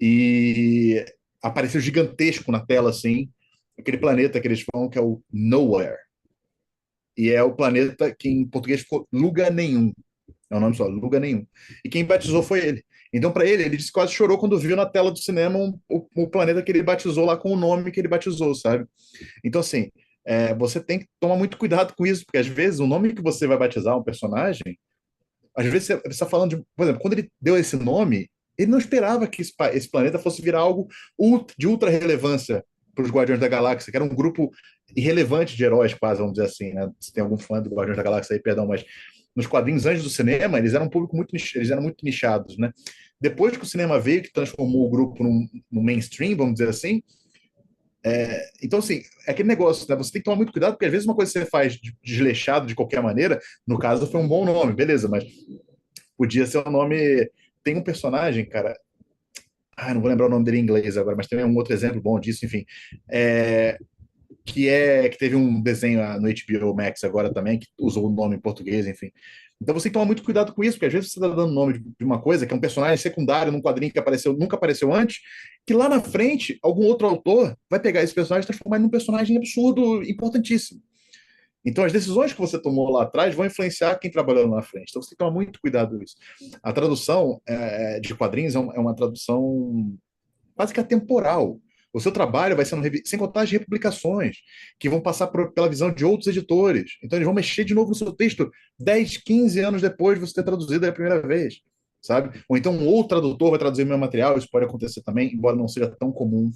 E apareceu gigantesco na tela, assim, aquele planeta que eles falam que é o Nowhere. E é o planeta que em português ficou Lugar Nenhum. É o nome só, Lugar Nenhum. E quem batizou foi ele. Então, para ele disse que quase chorou quando viu na tela do cinema o planeta que ele batizou lá com o nome que ele batizou, sabe? Então, assim, você tem que tomar muito cuidado com isso, porque às vezes o nome que você vai batizar um personagem, às vezes você está falando de, por exemplo, quando ele deu esse nome, ele não esperava que esse planeta fosse virar algo de ultra relevância para os Guardiões da Galáxia, que era um grupo irrelevante de heróis, quase, vamos dizer assim, né? Se tem algum fã do Guardiões da Galáxia aí, perdão, mas nos quadrinhos antes do cinema, eles eram um público muito, eles eram muito nichados, né? Depois que o cinema veio, que transformou o grupo no mainstream, vamos dizer assim, então, assim, é aquele negócio, né? Você tem que tomar muito cuidado, porque às vezes uma coisa que você faz desleixado de qualquer maneira, no caso foi um bom nome, beleza, mas podia ser um nome. Tem um personagem, cara. Não vou lembrar o nome dele em inglês agora, mas tem um outro exemplo bom disso, enfim. É, que teve um desenho no HBO Max agora também, que usou o nome em português, enfim. Então você tem que tomar muito cuidado com isso, porque às vezes você está dando nome de uma coisa que é um personagem secundário num quadrinho que apareceu, nunca apareceu antes, que lá na frente algum outro autor vai pegar esse personagem e transformar ele num personagem absurdo, importantíssimo. Então, as decisões que você tomou lá atrás vão influenciar quem trabalhou lá na frente. Então, você tem que tomar muito cuidado com isso. A tradução de quadrinhos é uma tradução quase que atemporal. O seu trabalho vai sendo, sem contar as republicações, que vão passar pela visão de outros editores. Então, eles vão mexer de novo no seu texto 10, 15 anos depois de você ter traduzido a primeira vez, sabe? Ou então um outro tradutor vai traduzir o meu material, isso pode acontecer também, embora não seja tão comum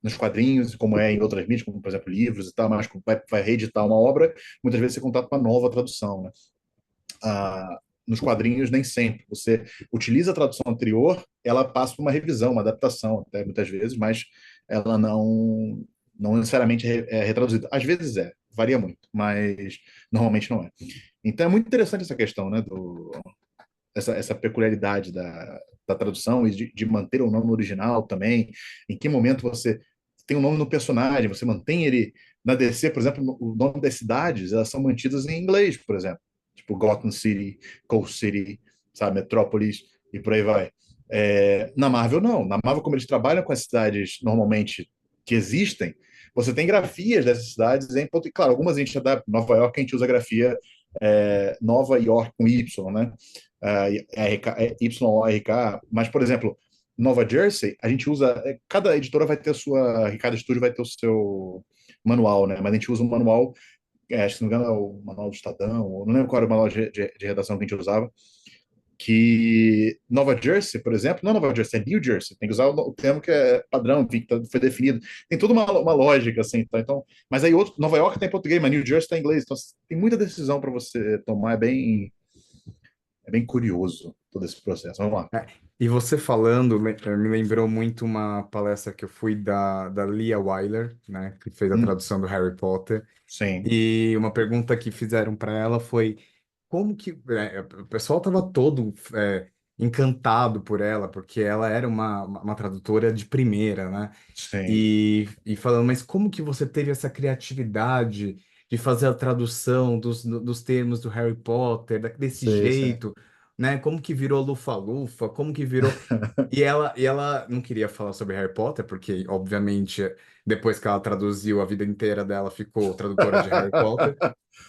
nos quadrinhos, como é em outras mídias, como, por exemplo, livros e tal, mas vai reeditar uma obra, muitas vezes você conta com uma nova tradução, né? Nos quadrinhos, nem sempre. Você utiliza a tradução anterior, ela passa por uma revisão, uma adaptação, até muitas vezes, mas ela não necessariamente é retraduzida. Às vezes varia muito, mas normalmente não é. Então é muito interessante essa questão, né, essa peculiaridade da tradução e de manter o nome original também. Em que momento você tem o nome no personagem, você mantém ele na DC, por exemplo, o nome das cidades, elas são mantidas em inglês, por exemplo. Tipo Gotham City, Coast City, sabe, Metrópolis e por aí vai. Na Marvel, não. Na Marvel, como eles trabalham com as cidades normalmente que existem, você tem grafias dessas cidades em claro, algumas a gente adapta. Nova York a gente usa grafia Nova York com Y, né? YORK, mas, por exemplo, Nova Jersey, a gente usa. Cada editora vai ter a sua. Cada estúdio vai ter o seu manual, né? Mas a gente usa um manual, acho que se não me engano, é o manual do Estadão, ou não lembro qual era o manual de redação que a gente usava. Que Nova Jersey, por exemplo, não é Nova Jersey, é New Jersey, tem que usar o termo que é padrão, enfim, que foi definido. Tem toda uma lógica, assim, tá? Então, mas aí Nova York está em português, mas New Jersey está em inglês, então tem muita decisão para você tomar, é bem curioso todo esse processo. Vamos lá. E você falando, me lembrou muito uma palestra que eu fui da Lia Wyler, né, que fez a tradução do Harry Potter. Sim, E uma pergunta que fizeram para ela foi como que o pessoal estava todo encantado por ela, porque ela era uma tradutora de primeira, né? sim, E falando, mas como que você teve essa criatividade de fazer a tradução dos termos do Harry Potter desse sei, sei. jeito, né? Como que virou Lufa-Lufa? Como que virou. E ela não queria falar sobre Harry Potter, porque, obviamente, depois que ela traduziu a vida inteira dela, ficou tradutora de Harry Potter.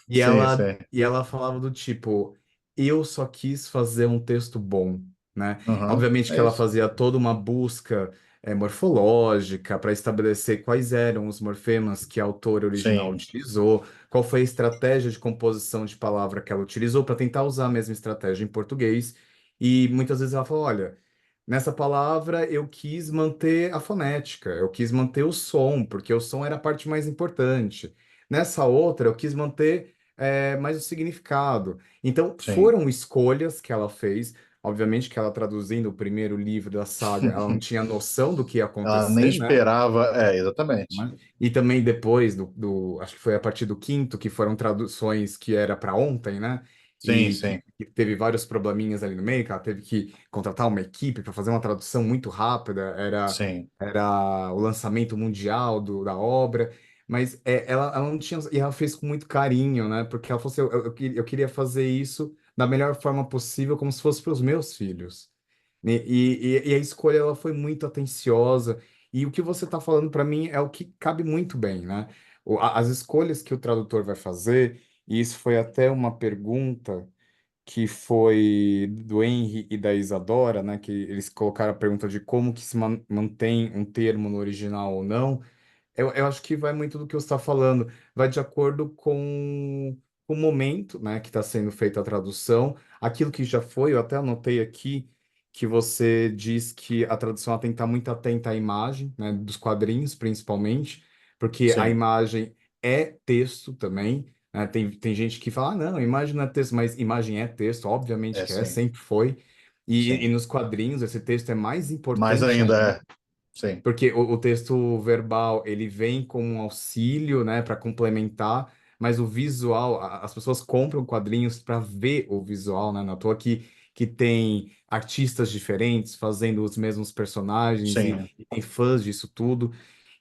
E Sim, ela, sim. e ela falava do tipo, eu só quis fazer um texto bom, né? Uhum, Obviamente que é ela isso. fazia toda uma busca morfológica para estabelecer quais eram os morfemas que a autora original Sim, utilizou, qual foi a estratégia de composição de palavra que ela utilizou para tentar usar a mesma estratégia em português. E muitas vezes ela falou, olha, nessa palavra eu quis manter a fonética, eu quis manter o som, porque o som era a parte mais importante. Nessa outra, eu quis manter mais o significado. Então, sim. foram escolhas que ela fez. Obviamente que ela traduzindo o primeiro livro da saga, ela não tinha noção do que ia Ela nem acontecer, né? esperava. Exatamente. Né? E também depois acho que foi a partir do quinto, que foram traduções que era para ontem, né? Sim, sim, que teve vários probleminhas ali no meio, que ela teve que contratar uma equipe para fazer uma tradução muito rápida, sim, era o lançamento mundial da obra, mas ela não tinha, e ela fez com muito carinho, né? Porque ela falou assim, eu queria fazer isso da melhor forma possível, como se fosse para os meus filhos. E a escolha ela foi muito atenciosa, e o que você está falando para mim é o que cabe muito bem, né? As escolhas que o tradutor vai fazer, e isso foi até uma pergunta que foi do Henry e da Isadora, né, que eles colocaram a pergunta de como que se mantém um termo no original ou não. Eu acho que vai muito do que você está falando, vai de acordo com o momento, né, que está sendo feita a tradução, aquilo que já foi, eu até anotei aqui que você diz que a tradução ela tem que estar muito atenta à imagem, né, dos quadrinhos principalmente, porque a sim. imagem é texto também, né, tem gente que fala, ah, não, imagem não é texto, mas imagem é texto, obviamente É, que é, sim, sempre foi, e sim. nos quadrinhos esse texto é mais Mais importante ainda ainda, é. Sim, porque o texto verbal, ele vem como um auxílio, né, para complementar, mas o visual, as pessoas compram quadrinhos para ver o visual, né? Não é à toa que tem artistas diferentes fazendo os mesmos personagens sim. e tem fãs disso tudo.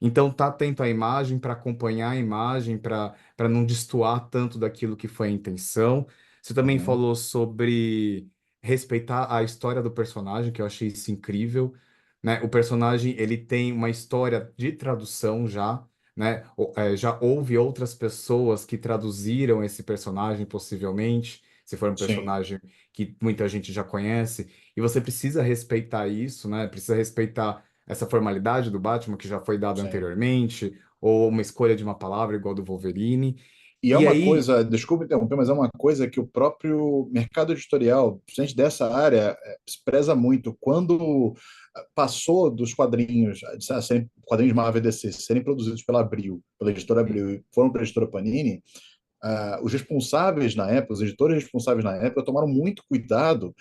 Então, tá atento à imagem para acompanhar a imagem, para não destoar tanto daquilo que foi a intenção. Você também Uhum, falou sobre respeitar a história do personagem, que eu achei isso incrível, né? O personagem ele tem uma história de tradução já, né? Já houve outras pessoas que traduziram esse personagem possivelmente, se for um sim, personagem que muita gente já conhece, e você precisa respeitar isso, né? Precisa respeitar essa formalidade do Batman que já foi dada sim. anteriormente, ou uma escolha de uma palavra igual do Wolverine. E é E uma aí, coisa, desculpe interromper, mas é uma coisa que o próprio mercado editorial, gente dessa área, se preza muito. Quando passou dos quadrinhos, quadrinhos Marvel e DC, serem produzidos pela Abril, pela editora Abril, e foram para a editora Panini, os responsáveis na época, os editores responsáveis na época, tomaram muito cuidado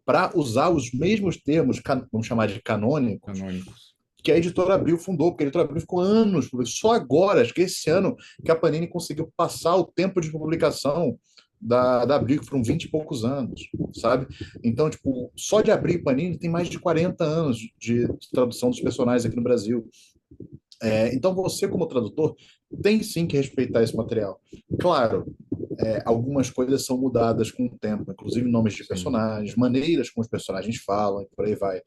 para usar os mesmos termos, vamos chamar de canônicos, canônicos. que a editora Abril fundou, porque a editora Abril ficou anos, só agora, acho que esse ano, que a Panini conseguiu passar o tempo de publicação da Abril, que foram 20 e poucos anos, sabe? Então, tipo, só de Abril e Panini tem mais de 40 anos de tradução dos personagens aqui no Brasil. Então, você, como tradutor, tem sim que respeitar esse material. Claro, algumas coisas são mudadas com o tempo, inclusive nomes de Sim, personagens, maneiras como os personagens falam, e por aí vai.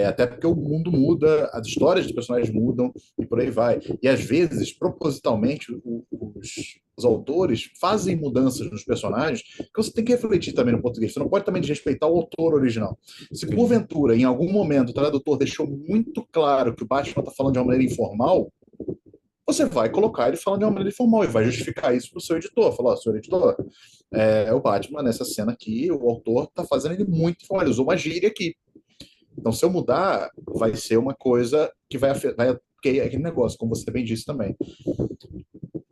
Até porque o mundo muda, as histórias dos personagens mudam, e por aí vai. E às vezes, propositalmente, os autores fazem mudanças nos personagens que você tem que refletir também no português. Você não pode também desrespeitar o autor original. Se sim, porventura, em algum momento, o tradutor deixou muito claro que o Batman está falando de uma maneira informal, você vai colocar ele falando de uma maneira informal e vai justificar isso para o seu editor. Falar, senhor editor, o Batman nessa cena aqui, o autor está fazendo ele muito informal, ele usou uma gíria aqui. Então, se eu mudar, vai ser uma coisa que vai afetar. Porque é aquele negócio, como você bem disse também.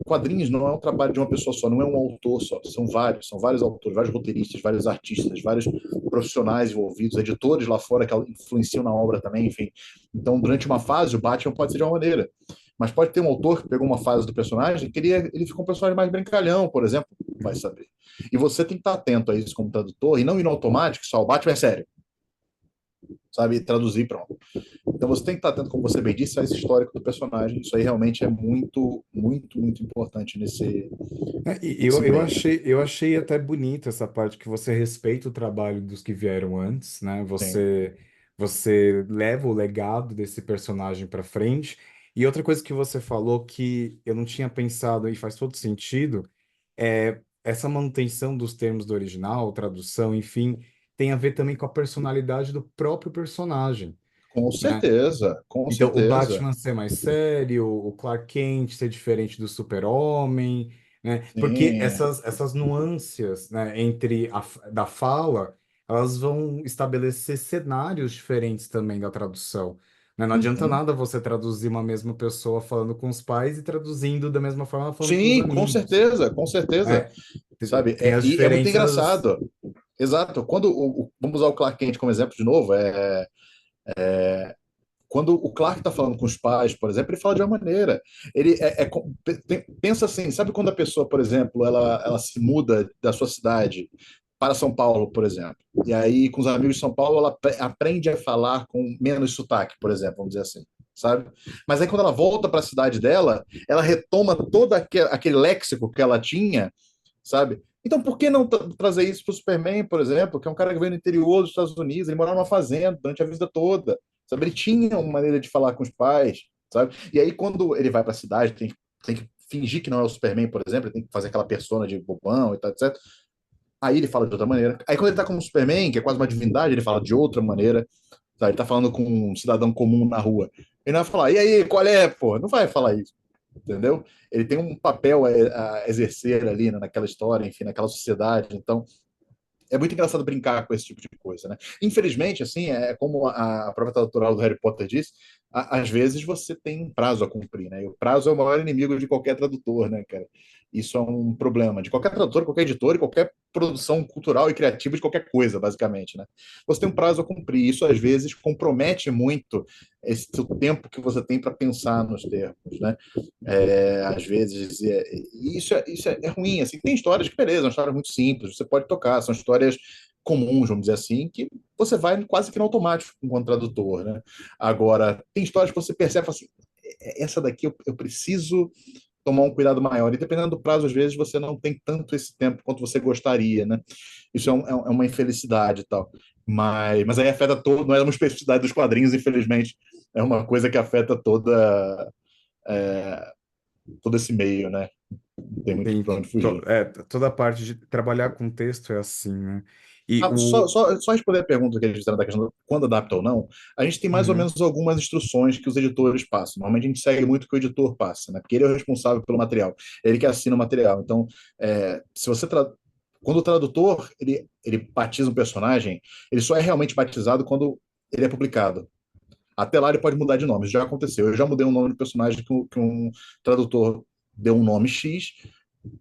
Quadrinhos não é um trabalho de uma pessoa só, não é um autor só, são vários autores, vários roteiristas, vários artistas, vários profissionais envolvidos, editores lá fora que influenciam na obra também, enfim. Então, durante uma fase, o Batman pode ser de uma maneira, mas pode ter um autor que pegou uma fase do personagem que ele ficou um personagem mais brincalhão, por exemplo, vai saber. E você tem que estar atento a isso como tradutor e não ir no automático, só o Batman é sério, sabe? Traduzir pronto. Então você tem que estar atento, como você bem disse, a esse histórico do personagem. Isso aí realmente é muito, muito, muito importante E nesse eu meio. achei até bonito essa parte que você respeita o trabalho dos que vieram antes, né? Sim, Você leva o legado desse personagem para frente. E outra coisa que você falou que eu não tinha pensado e faz todo sentido é essa manutenção dos termos do original, tradução, enfim, tem a ver também com a personalidade do próprio personagem, com né? certeza, com Então, o certeza. Batman ser mais sério, o Clark Kent ser diferente do Super-Homem, né? Porque Sim. essas nuances, né, entre da fala, elas vão estabelecer cenários diferentes também da tradução, né? Não adianta Uhum. nada você traduzir uma mesma pessoa falando com os pais e traduzindo da mesma forma falando com os Sim, com amigos, certeza, com certeza. né? Sabe? Tem as E é muito diferenças, engraçado. Exato. Quando vamos usar o Clark Kent como exemplo de novo. quando o Clark está falando com os pais, por exemplo, ele fala de uma maneira. Ele pensa assim, sabe quando a pessoa, por exemplo, ela se muda da sua cidade para São Paulo, por exemplo, e aí com os amigos de São Paulo ela aprende a falar com menos sotaque, por exemplo, vamos dizer assim, sabe? Mas aí quando ela volta para a cidade dela, ela retoma todo aquele léxico que ela tinha, sabe? Então, por que não trazer isso para o Superman, por exemplo, que é um cara que veio no interior dos Estados Unidos, ele morava numa fazenda durante a vida toda, sabe? Ele tinha uma maneira de falar com os pais, sabe? E aí, quando ele vai para a cidade, tem que fingir que não é o Superman, por exemplo, ele tem que fazer aquela persona de bobão e tal, etc. Aí ele fala de outra maneira. Aí, quando ele tá como Superman, que é quase uma divindade, ele fala de outra maneira, sabe? Ele tá falando com um cidadão comum na rua. Ele não vai falar, e aí, qual é, pô? Não vai falar isso, entendeu? Ele tem um papel a exercer ali, né, naquela história, enfim, naquela sociedade. Então, é muito engraçado brincar com esse tipo de coisa, né? Infelizmente, assim, é como a própria tradutora do Harry Potter disse, às vezes você tem um prazo a cumprir, né? E o prazo é o maior inimigo de qualquer tradutor, né, cara? Isso é um problema de qualquer tradutor, qualquer editor e qualquer produção cultural e criativa de qualquer coisa, basicamente, né? Você tem um prazo a cumprir. Isso, às vezes, compromete muito esse o tempo que você tem para pensar nos termos, né? Às vezes, isso é ruim. Assim, tem histórias que, beleza, são histórias muito simples, você pode tocar, são histórias comuns, vamos dizer assim, que você vai quase que no automático enquanto tradutor, né? Agora, tem histórias que você percebe assim, essa daqui eu preciso tomar um cuidado maior. E dependendo do prazo, às vezes você não tem tanto esse tempo quanto você gostaria, né? Isso é uma infelicidade e tal. Mas aí afeta todo, não é uma especificidade dos quadrinhos, infelizmente. É uma coisa que afeta é, todo esse meio, né? Não tem muito Tem, para onde fugir. toda a parte de trabalhar com texto é assim, né? E Ah, só responder a pergunta que eles fizeram da questão do quando adapta ou não, a gente tem mais ou Uhum. menos algumas instruções que os editores passam. Normalmente a gente segue muito o que o editor passa, né? Porque ele é o responsável pelo material, ele que assina o material. Então, se você quando o tradutor ele batiza um personagem, ele só é realmente batizado quando ele é publicado. Até lá ele pode mudar de nome. Isso já aconteceu. Eu já mudei o nome do personagem que um tradutor deu um nome X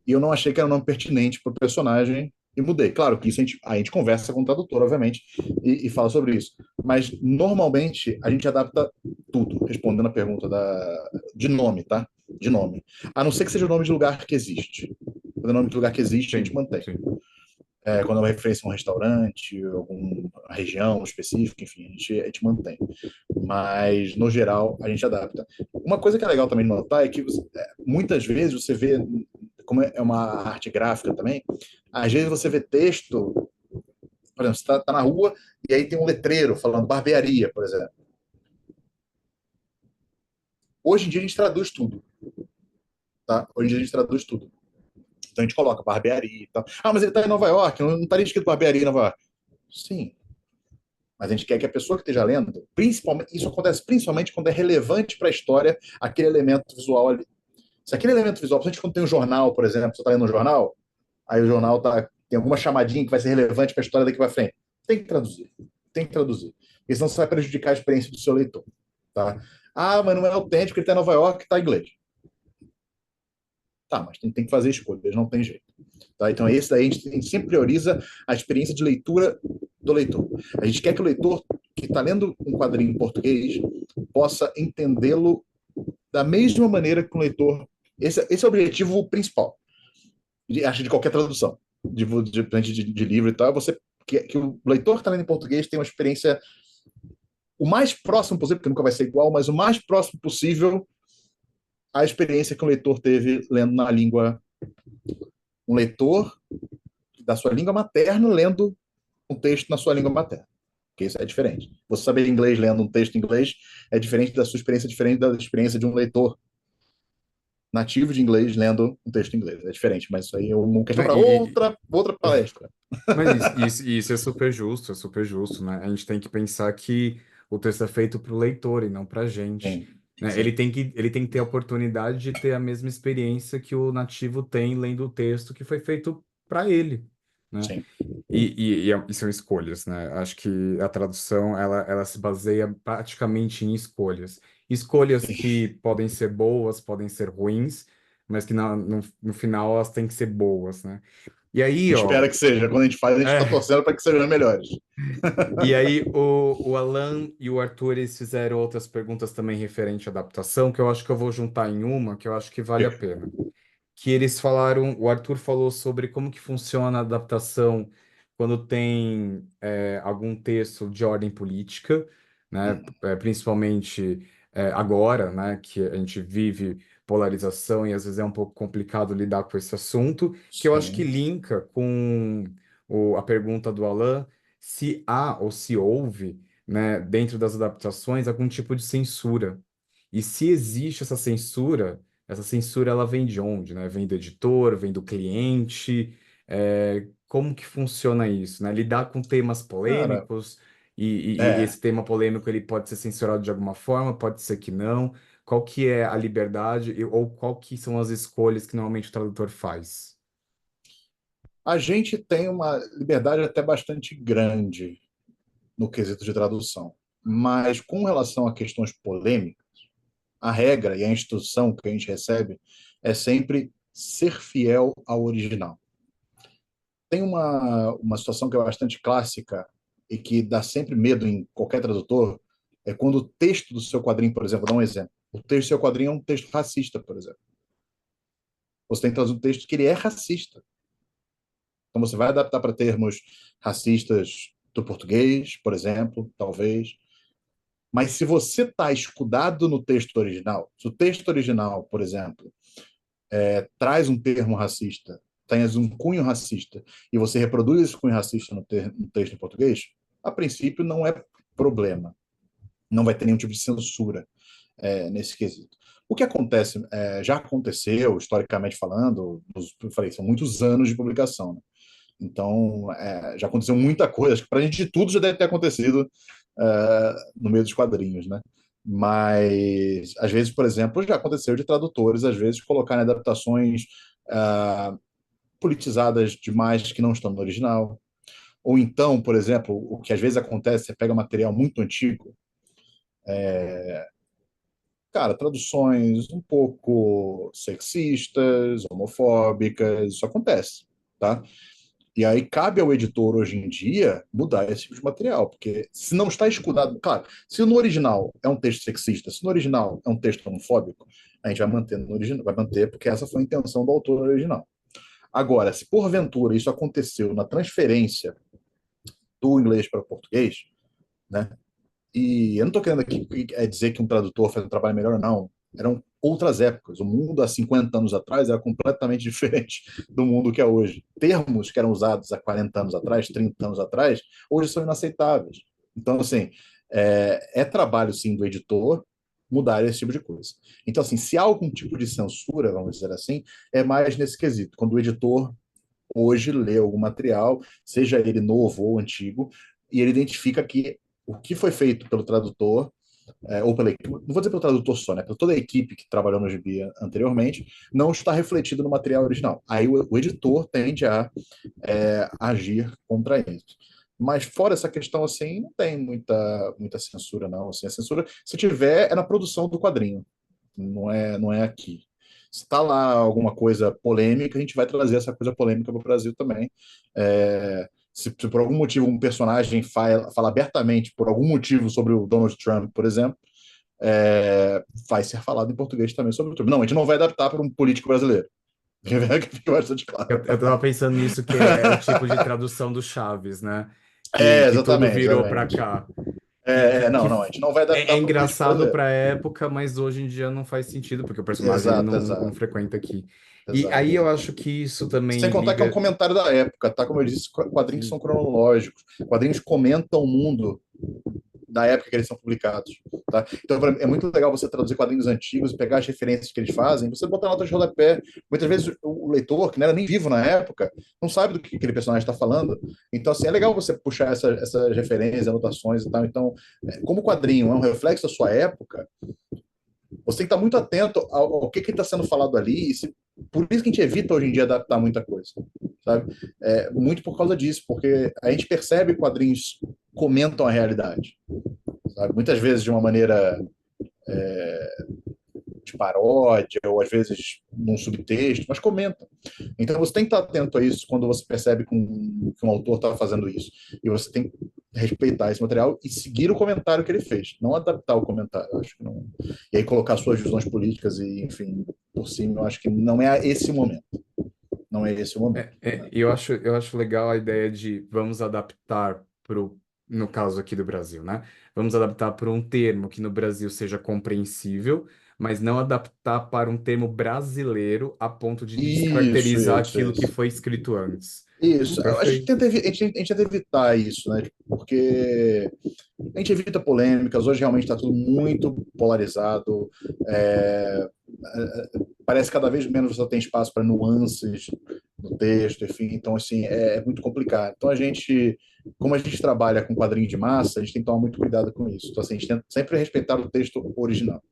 e eu não achei que era um nome pertinente para o personagem e mudei. Claro que isso a gente conversa com o tradutor, obviamente, e fala sobre isso. Mas normalmente a gente adapta tudo, respondendo a pergunta de nome, tá? De nome. A não ser que seja o nome de lugar que existe. Quando é o nome de lugar que existe, a gente Sim, mantém. sim. Quando é uma referência a um restaurante, alguma região específica, enfim, a gente mantém. Mas, no geral, a gente adapta. Uma coisa que é legal também de notar é que muitas vezes você vê, como é uma arte gráfica também, às vezes você vê texto, por exemplo, você está na rua e aí tem um letreiro falando barbearia, por exemplo. Hoje em dia a gente traduz tudo, tá? Hoje em dia a gente traduz tudo. Então a gente coloca barbearia e tal. Ah, mas ele está em Nova York, não estaria escrito barbearia em Nova York. Sim, mas a gente quer que a pessoa que esteja lendo, principalmente, isso acontece principalmente quando é relevante para a história aquele elemento visual ali. Se aquele elemento visual, principalmente quando tem um jornal, por exemplo, você está lendo um jornal, aí o jornal tem alguma chamadinha que vai ser relevante para a história daqui para frente. Tem que traduzir. Tem que traduzir. Porque senão você vai prejudicar a experiência do seu leitor. Tá? Ah, mas não é autêntico, ele está em Nova York, está em inglês. Tá, mas tem que fazer escolhas, não tem jeito. Tá? Então, esse daí a gente sempre prioriza a experiência de leitura do leitor. A gente quer que o leitor que está lendo um quadrinho em português possa entendê-lo da mesma maneira que um leitor. Esse é o objetivo principal, acho, de qualquer tradução de livro e tal. É você que o leitor que está lendo em português tenha uma experiência o mais próximo possível, porque nunca vai ser igual, mas o mais próximo possível à experiência que o leitor teve lendo na língua. Um leitor da sua língua materna lendo um texto na sua língua materna. Porque isso é diferente. Você saber inglês lendo um texto em inglês é diferente da sua experiência, diferente da experiência de um leitor nativo de inglês lendo um texto em inglês. É diferente, mas isso aí é uma questão Né, para outra palestra. mas isso é super justo, né? A gente tem que pensar que o texto é feito para o leitor e não para a gente, Sim, né? sim, Ele tem que ter a oportunidade de ter a mesma experiência que o nativo tem lendo o texto que foi feito para ele, né? sim. E são escolhas, né? Acho que a tradução, ela se baseia praticamente em escolhas. Escolhas Sim. que podem ser boas, podem ser ruins, mas que no final elas têm que ser boas, né? E aí, ó, Espera que seja. Quando a gente faz, a gente está é, torcendo para que sejam melhores. e aí o Alan e o Arthur eles fizeram outras perguntas também referente à adaptação, que eu acho que eu vou juntar em uma, que eu acho que vale a pena. Que eles falaram, o Arthur falou sobre como que funciona a adaptação quando tem algum texto de ordem política, né, principalmente agora, né, que a gente vive polarização e às vezes é um pouco complicado lidar com esse assunto, que eu acho que Sim. linka com a pergunta do Alan, se há ou se houve, né, dentro das adaptações, algum tipo de censura. E se existe essa censura ela vem de onde, né? Vem do editor, vem do cliente. Como que funciona isso, né? Lidar com temas Cara, polêmicos e é. esse tema polêmico ele pode ser censurado de alguma forma, pode ser que não. Qual que é a liberdade ou qual que são as escolhas que normalmente o tradutor faz? A gente tem uma liberdade até bastante grande no quesito de tradução. Mas com relação a questões polêmicas, a regra e a instrução que a gente recebe é sempre ser fiel ao original. Tem uma situação que é bastante clássica e que dá sempre medo em qualquer tradutor, é quando o texto do seu quadrinho, por exemplo, vou dar um exemplo. O texto do seu quadrinho é um texto racista, por exemplo. Você tem que traduzir um texto que ele é racista. Então você vai adaptar para termos racistas do português, por exemplo, talvez. Mas se você está escudado no texto original, se o texto original, por exemplo, traz um termo racista, traz um cunho racista, e você reproduz esse cunho racista no texto em português, a princípio não é problema. Não vai ter nenhum tipo de censura nesse quesito. O que acontece, já aconteceu, historicamente falando, eu falei, são muitos anos de publicação, né? Então, já aconteceu muita coisa. Acho que para a gente tudo já deve ter acontecido no meio dos quadrinhos, né? Mas, às vezes, por exemplo, já aconteceu de tradutores, às vezes, colocarem adaptações uh, politizadas demais que não estão no original. Ou então, por exemplo, o que às vezes acontece, você pega material muito antigo, cara, traduções um pouco sexistas, homofóbicas, isso acontece, tá? E aí cabe ao editor hoje em dia mudar esse tipo de material, porque se não está escudado, claro, se no original é um texto sexista, se no original é um texto homofóbico, a gente vai manter no original, vai manter porque essa foi a intenção do autor original. Agora, se porventura isso aconteceu na transferência do inglês para o português, né? E eu não estou querendo aqui dizer que um tradutor faz um trabalho melhor, não. Eram outras épocas. O mundo há 50 anos atrás era completamente diferente do mundo que é hoje. Termos que eram usados há 40 anos atrás, 30 anos atrás, hoje são inaceitáveis. Então, assim, trabalho, sim, do editor mudar esse tipo de coisa. Então, assim, se há algum tipo de censura, vamos dizer assim, é mais nesse quesito. Quando o editor hoje lê algum material, seja ele novo ou antigo, e ele identifica que o que foi feito pelo tradutor, ou pela equipe, não vou dizer pelo tradutor só, né, pela toda a equipe que trabalhou no gibi anteriormente, não está refletido no material original. Aí o editor tende a agir contra isso. Mas fora essa questão, assim, não tem muita censura, não. Assim, a censura, se tiver, é na produção do quadrinho, não é aqui. Se está lá alguma coisa polêmica, a gente vai trazer essa coisa polêmica para o Brasil também. Se por algum motivo um personagem fala abertamente, por algum motivo, sobre o Donald Trump, por exemplo, vai ser falado em português também sobre o Trump. Não, a gente não vai adaptar para um político brasileiro. Fica bastante claro. Eu tava pensando nisso, que é o tipo de tradução do Chaves, né? Que tudo Exatamente, virou pra exatamente. cá. Que Não, a gente não vai é adaptar para o político engraçado brasileiro. pra época, mas hoje em dia não faz sentido, porque o personagem ele Exato, não exato, frequenta aqui. E exato. aí eu acho que isso também Sem contar que é um liga. comentário da época, tá? Como eu disse, quadrinhos são Sim. cronológicos. Quadrinhos comentam o mundo da época que eles são publicados, tá? Então é muito legal você traduzir quadrinhos antigos, pegar as referências que eles fazem, você botar nota de rodapé. Muitas vezes o leitor, que não era nem vivo na época, não sabe do que aquele personagem está falando. Então, assim, é legal você puxar essas referências, anotações e tal. Então, como o quadrinho é um reflexo da sua época, você tem que estar muito atento ao que está sendo falado ali. Por isso que a gente evita hoje em dia adaptar muita coisa, sabe? Muito por causa disso, porque a gente percebe que quadrinhos comentam a realidade, sabe? Muitas vezes de uma maneira paródia, ou às vezes num subtexto, mas comentam. Então você tem que estar atento a isso quando você percebe que um autor está fazendo isso. E você tem que respeitar esse material e seguir o comentário que ele fez, não adaptar o comentário. Eu acho que não. E aí colocar suas visões políticas e, enfim, por cima, eu acho que não é esse o momento. Não é esse o momento. Né? Eu acho legal a ideia de vamos adaptar no caso aqui do Brasil, né? Vamos adaptar para um termo que no Brasil seja compreensível, mas não adaptar para um termo brasileiro a ponto de Isso, descaracterizar isso, aquilo que isso. foi escrito antes. Isso, a gente Perfeito. tenta, a gente tenta evitar isso, né? Porque a gente evita polêmicas, hoje realmente está tudo muito polarizado, é, parece que cada vez menos você tem espaço para nuances no texto, enfim, então assim, é muito complicado. Então como a gente trabalha com quadrinho de massa, a gente tem que tomar muito cuidado com isso. Então assim, a gente tenta sempre respeitar o texto original.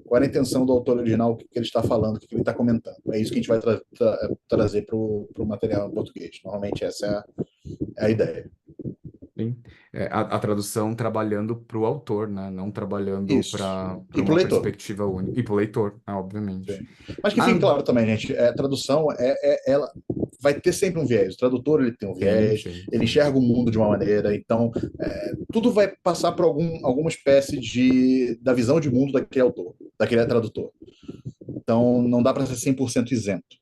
Qual é a intenção do autor original, o que ele está falando, o que ele está comentando. É isso que a gente vai trazer para o material em português. Normalmente essa é a ideia. Sim. A tradução trabalhando para o autor, né? Não trabalhando Isso. para E para o uma leitor. perspectiva única. E para o leitor, né? Obviamente. Sim. Mas que Ah, fique claro também, gente, tradução ela vai ter sempre um viés. O tradutor ele tem um sim, viés, sim, ele sim. enxerga o mundo de uma maneira, então tudo vai passar por alguma espécie da visão de mundo daquele autor, daquele tradutor. Então não dá para ser 100% isento,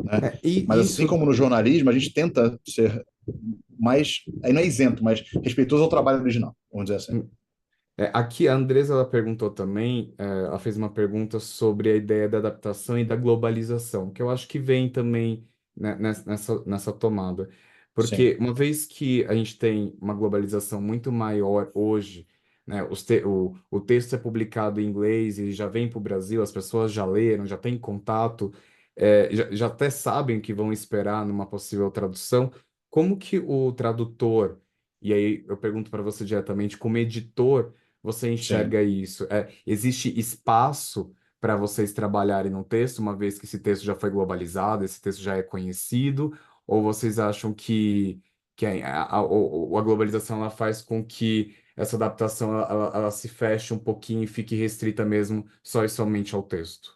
né? Mas E assim isso. como no jornalismo, a gente tenta ser mais, aí não é isento, mas respeitoso ao trabalho original, vamos dizer assim. Aqui a Andresa ela perguntou também, ela fez uma pergunta sobre a ideia da adaptação e da globalização, que eu acho que vem também, né, nessa tomada. Sim. Porque uma vez que a gente tem uma globalização muito maior hoje, né, o texto é publicado em inglês e já vem para o Brasil, as pessoas já leram, já têm contato, já até sabem o que vão esperar numa possível tradução. Como que o tradutor, e aí eu pergunto para você diretamente, como editor, você Sim. enxerga isso? Existe espaço para vocês trabalharem no texto, uma vez que esse texto já foi globalizado, esse texto já é conhecido? Ou vocês acham que a globalização ela faz com que essa adaptação ela se feche um pouquinho e fique restrita mesmo só e somente ao texto?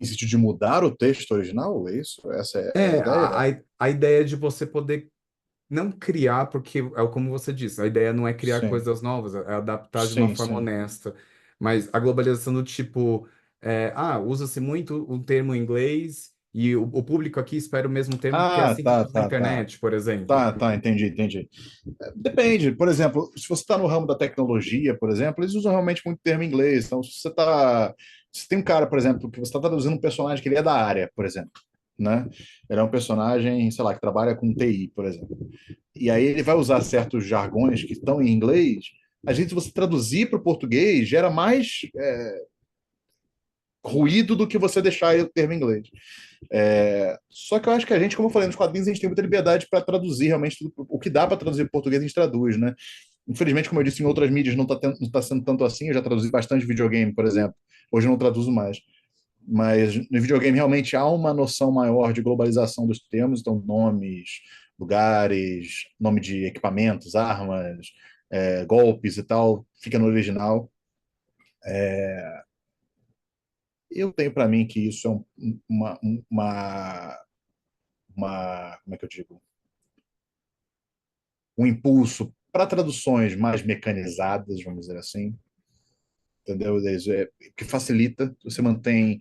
Em sentido de mudar o texto original, é isso? Essa é a É, a, ideia? a, a ideia de você poder não criar, porque é como você disse, a ideia não é criar Sim. coisas novas, é adaptar de uma Sim, forma sim. honesta. Mas a globalização do tipo, usa-se muito um termo em inglês e o público aqui espera o mesmo termo porque é Ah, assim que tá, usa na tá, tá. internet, por exemplo. Tá, entendi, entendi. Depende. Por exemplo, se você está no ramo da tecnologia, por exemplo, eles usam realmente muito termo em inglês. Então, se você tá. Se tem um cara, por exemplo, que você está traduzindo um personagem que ele é da área, por exemplo, né? Ele é um personagem, sei lá, que trabalha com TI, por exemplo. E aí ele vai usar certos jargões que estão em inglês. A gente, se você traduzir para o português, gera mais ruído do que você deixar o termo em inglês. Só que eu acho que a gente, como eu falei, nos quadrinhos a gente tem muita liberdade para traduzir realmente o que dá para traduzir para português, a gente traduz, né? Infelizmente, como eu disse, em outras mídias não tá sendo tanto assim. Eu já traduzi bastante videogame, por exemplo. Hoje eu não traduzo mais. Mas no videogame realmente há uma noção maior de globalização dos termos, então nomes, lugares, nome de equipamentos, armas, golpes e tal, fica no original. Eu tenho para mim que isso é como é que eu digo? Um impulso para traduções mais mecanizadas, vamos dizer assim, entendeu? Que facilita, você mantém,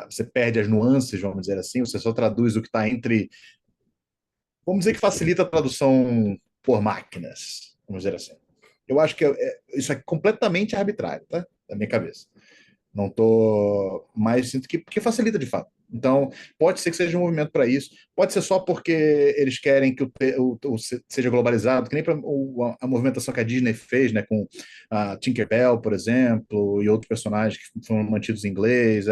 você perde as nuances, vamos dizer assim, você só traduz o que está entre, vamos dizer que facilita a tradução por máquinas, vamos dizer assim. Eu acho que isso é completamente arbitrário, tá? Da minha cabeça. Não tô, mas sinto que facilita de fato. Então, pode ser que seja um movimento para isso. Pode ser só porque eles querem que seja globalizado, que nem a movimentação que a Disney fez, né, com a Tinkerbell, por exemplo, e outros personagens que foram mantidos em inglês.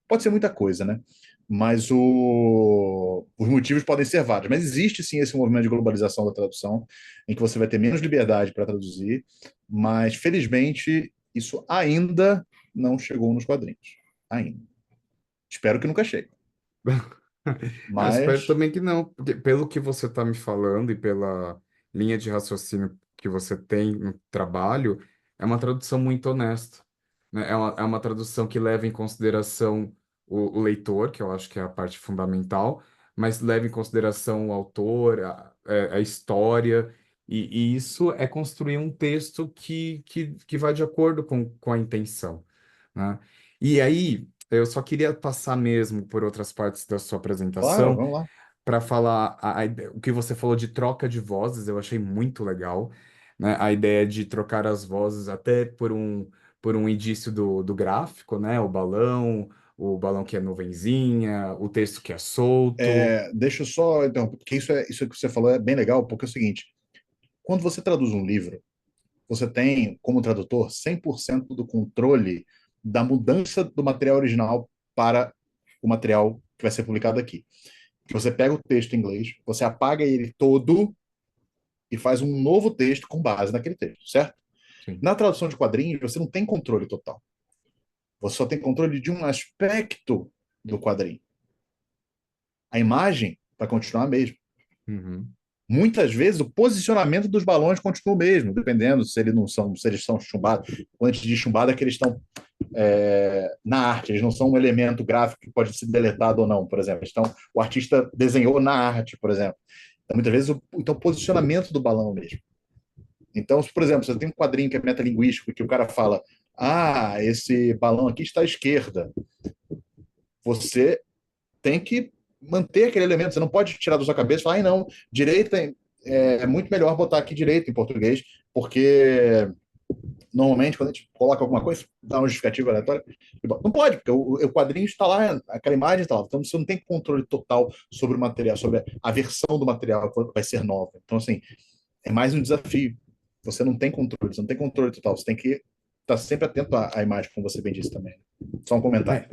Pode ser muita coisa, né? Mas os motivos podem ser vários. Mas existe sim esse movimento de globalização da tradução, em que você vai ter menos liberdade para traduzir, mas felizmente isso ainda não chegou nos quadrinhos. Ainda. Espero que nunca chegue. Eu espero Mas, também que não, porque pelo que você está me falando e pela linha de raciocínio que você tem no trabalho, é uma tradução muito honesta. né? É uma tradução que leva em consideração o leitor, que eu acho que é a parte fundamental, mas leva em consideração o autor, a história, e isso é construir um texto que vai de acordo com a intenção, né? E aí, eu só queria passar mesmo por outras partes da sua Claro, apresentação vamos lá. para falar o que você falou de troca de vozes, eu achei muito legal, né? A ideia de trocar as vozes até por um indício do gráfico, né? O balão que é nuvenzinha, o texto que é solto. Deixa eu só interromper, porque isso que você falou é bem legal, porque é o seguinte, quando você traduz um livro, você tem, como tradutor, 100% do controle da mudança do material original para o material que vai ser publicado aqui. Que você pega o texto em inglês, você apaga ele todo e faz um novo texto com base naquele texto, certo? Sim. Na tradução de quadrinhos, você não tem controle total. Você só tem controle de um aspecto do quadrinho. A imagem vai continuar a mesma. Uhum. Muitas vezes o posicionamento dos balões continua o mesmo, dependendo se eles são chumbados. Quando a gente diz chumbado, é que eles estão na arte, eles não são um elemento gráfico que pode ser deletado ou não, por exemplo. Então, o artista desenhou na arte, por exemplo. Então, muitas vezes, o posicionamento do balão mesmo. Então, se, por exemplo, você tem um quadrinho que é metalinguístico, que o cara fala, esse balão aqui está à esquerda, você tem que manter aquele elemento, você não pode tirar da sua cabeça e falar, não, direita é muito melhor botar aqui direita em português, porque normalmente quando a gente coloca alguma coisa, dá uma justificativa aleatória, não pode, porque o quadrinho está lá, aquela imagem está lá, então você não tem controle total sobre o material, sobre a versão do material que vai ser nova. Então, assim, é mais um desafio. Você não tem controle, você não tem controle total, você tem que estar sempre atento à imagem, como você bem disse também. Só um comentário.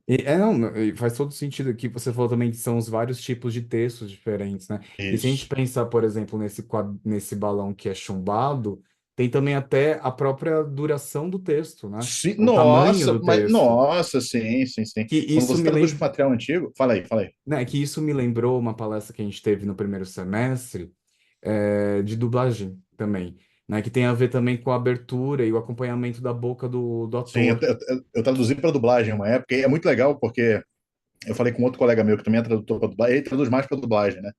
É, não, e faz todo sentido aqui. Você falou também que são os vários tipos de textos diferentes, né? E se a gente Isso. pensar, por exemplo, nesse balão que é chumbado, tem também até a própria duração do texto, né? Sim, O tamanho nossa, do mas texto. nossa, sim, sim, sim. Que Quando isso você me traduz lembra, material antigo, fala aí, fala aí. né? Que isso me lembrou uma palestra que a gente teve no primeiro semestre, de dublagem também, né? Que tem a ver também com a abertura e o acompanhamento da boca do Sim, ator. eu traduzi para dublagem uma época, e é muito legal porque eu falei com outro colega meu que também é tradutor para dublagem, ele traduz mais para dublagem, né?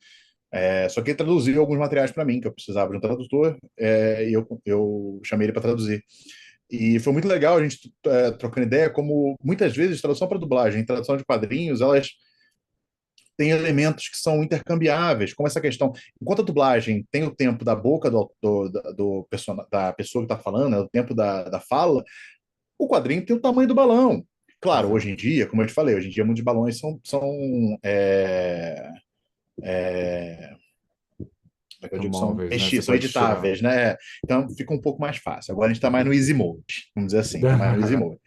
Só que ele traduziu alguns materiais para mim, que eu precisava de um tradutor, e eu chamei ele para traduzir. E foi muito legal a gente trocando ideia, como muitas vezes tradução para dublagem, tradução de quadrinhos, elas têm elementos que são intercambiáveis, como essa questão. Enquanto a dublagem tem o tempo da boca da pessoa que está falando, né, o tempo da fala, o quadrinho tem o tamanho do balão. Claro, hoje em Exato. dia, como eu te falei, hoje em dia muitos balões como é que eu São digo, são, móveis, né? Você são pode tirar. editáveis, né? Então fica um pouco mais fácil. Agora a gente está mais no easy mode, vamos dizer assim, está mais no easy mode.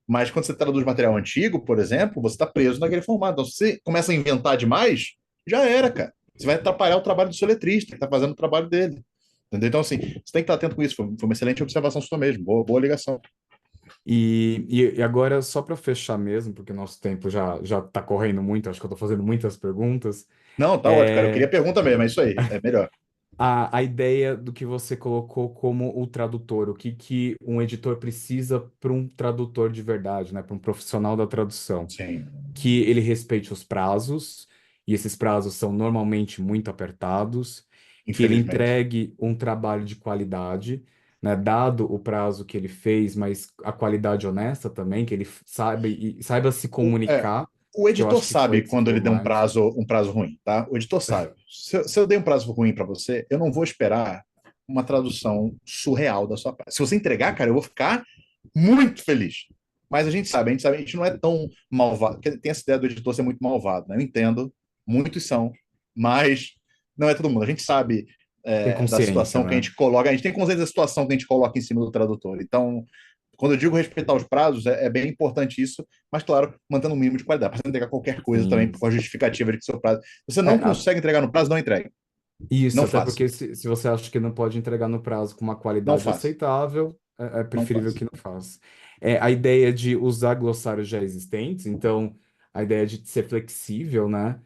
Mas quando você traduz material antigo, por exemplo, você está preso naquele formato. Então, se você começa a inventar demais, já era, cara. Você vai atrapalhar o trabalho do seu letrista, que está fazendo o trabalho dele. Entendeu? Então, assim, você tem que estar atento com isso. Foi uma excelente observação sua mesmo. Boa ligação. E agora, só para fechar mesmo, porque o nosso tempo já está correndo muito, acho que eu estou fazendo muitas perguntas, Não, tá ótimo, cara. Eu queria é pergunta mesmo, é isso aí. É melhor. a ideia do que você colocou como o tradutor, o que um editor precisa para um tradutor de verdade, né? Para um profissional da tradução. Sim, Que ele respeite os prazos, e esses prazos são normalmente muito apertados, que ele infelizmente. entregue um trabalho de qualidade, né, dado o prazo que ele fez, mas a qualidade honesta também, que ele saiba se O, é, comunicar, o que eu editor acho que foi sabe que você quando ele falou deu mais. um prazo ruim, tá? O editor sabe. Se eu dei um prazo ruim para você, eu não vou esperar uma tradução surreal da sua parte. Se você entregar, cara, eu vou ficar muito feliz. Mas a gente não é tão malvado. Tem essa ideia do editor ser muito malvado, né? Eu entendo, muitos são, mas não é todo mundo. A gente sabe Tem da consciência, situação que a né? gente coloca, a gente tem consciência da situação que a gente coloca em cima do tradutor. Então, quando eu digo respeitar os prazos, é bem importante isso, mas claro, mantendo um mínimo de qualidade, para você entregar qualquer coisa também Sim. com a justificativa de que seu prazo. Se você É, não consegue entregar no prazo, não entregue. isso, Não até faça. porque se você acha que não pode entregar no prazo com uma Não qualidade faça. aceitável, é Não preferível faça. que não faça. A ideia de usar glossários já existentes, então a ideia de ser flexível, né?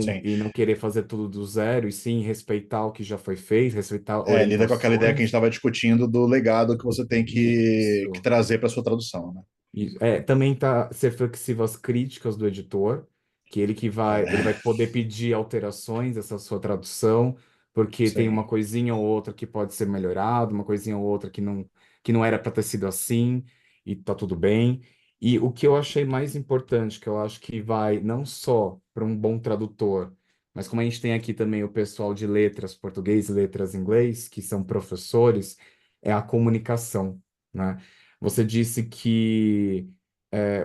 sim. e não querer fazer tudo do zero, e sim respeitar o que já foi feito, respeitar Lida com aquela ideia que a gente orientações. estava discutindo do legado que você tem que Isso. trazer para sua tradução, né? Também tá ser flexível às críticas do editor, que ele vai É, poder pedir alterações dessa sua tradução, porque tem sim, uma coisinha ou outra que pode ser melhorada, uma coisinha ou outra que não era para ter sido assim, e tá tudo bem. E o que eu achei mais importante, que eu acho que vai não só para um bom tradutor, mas como a gente tem aqui também o pessoal de letras português e letras inglês, que são professores, é a comunicação, né? Você disse que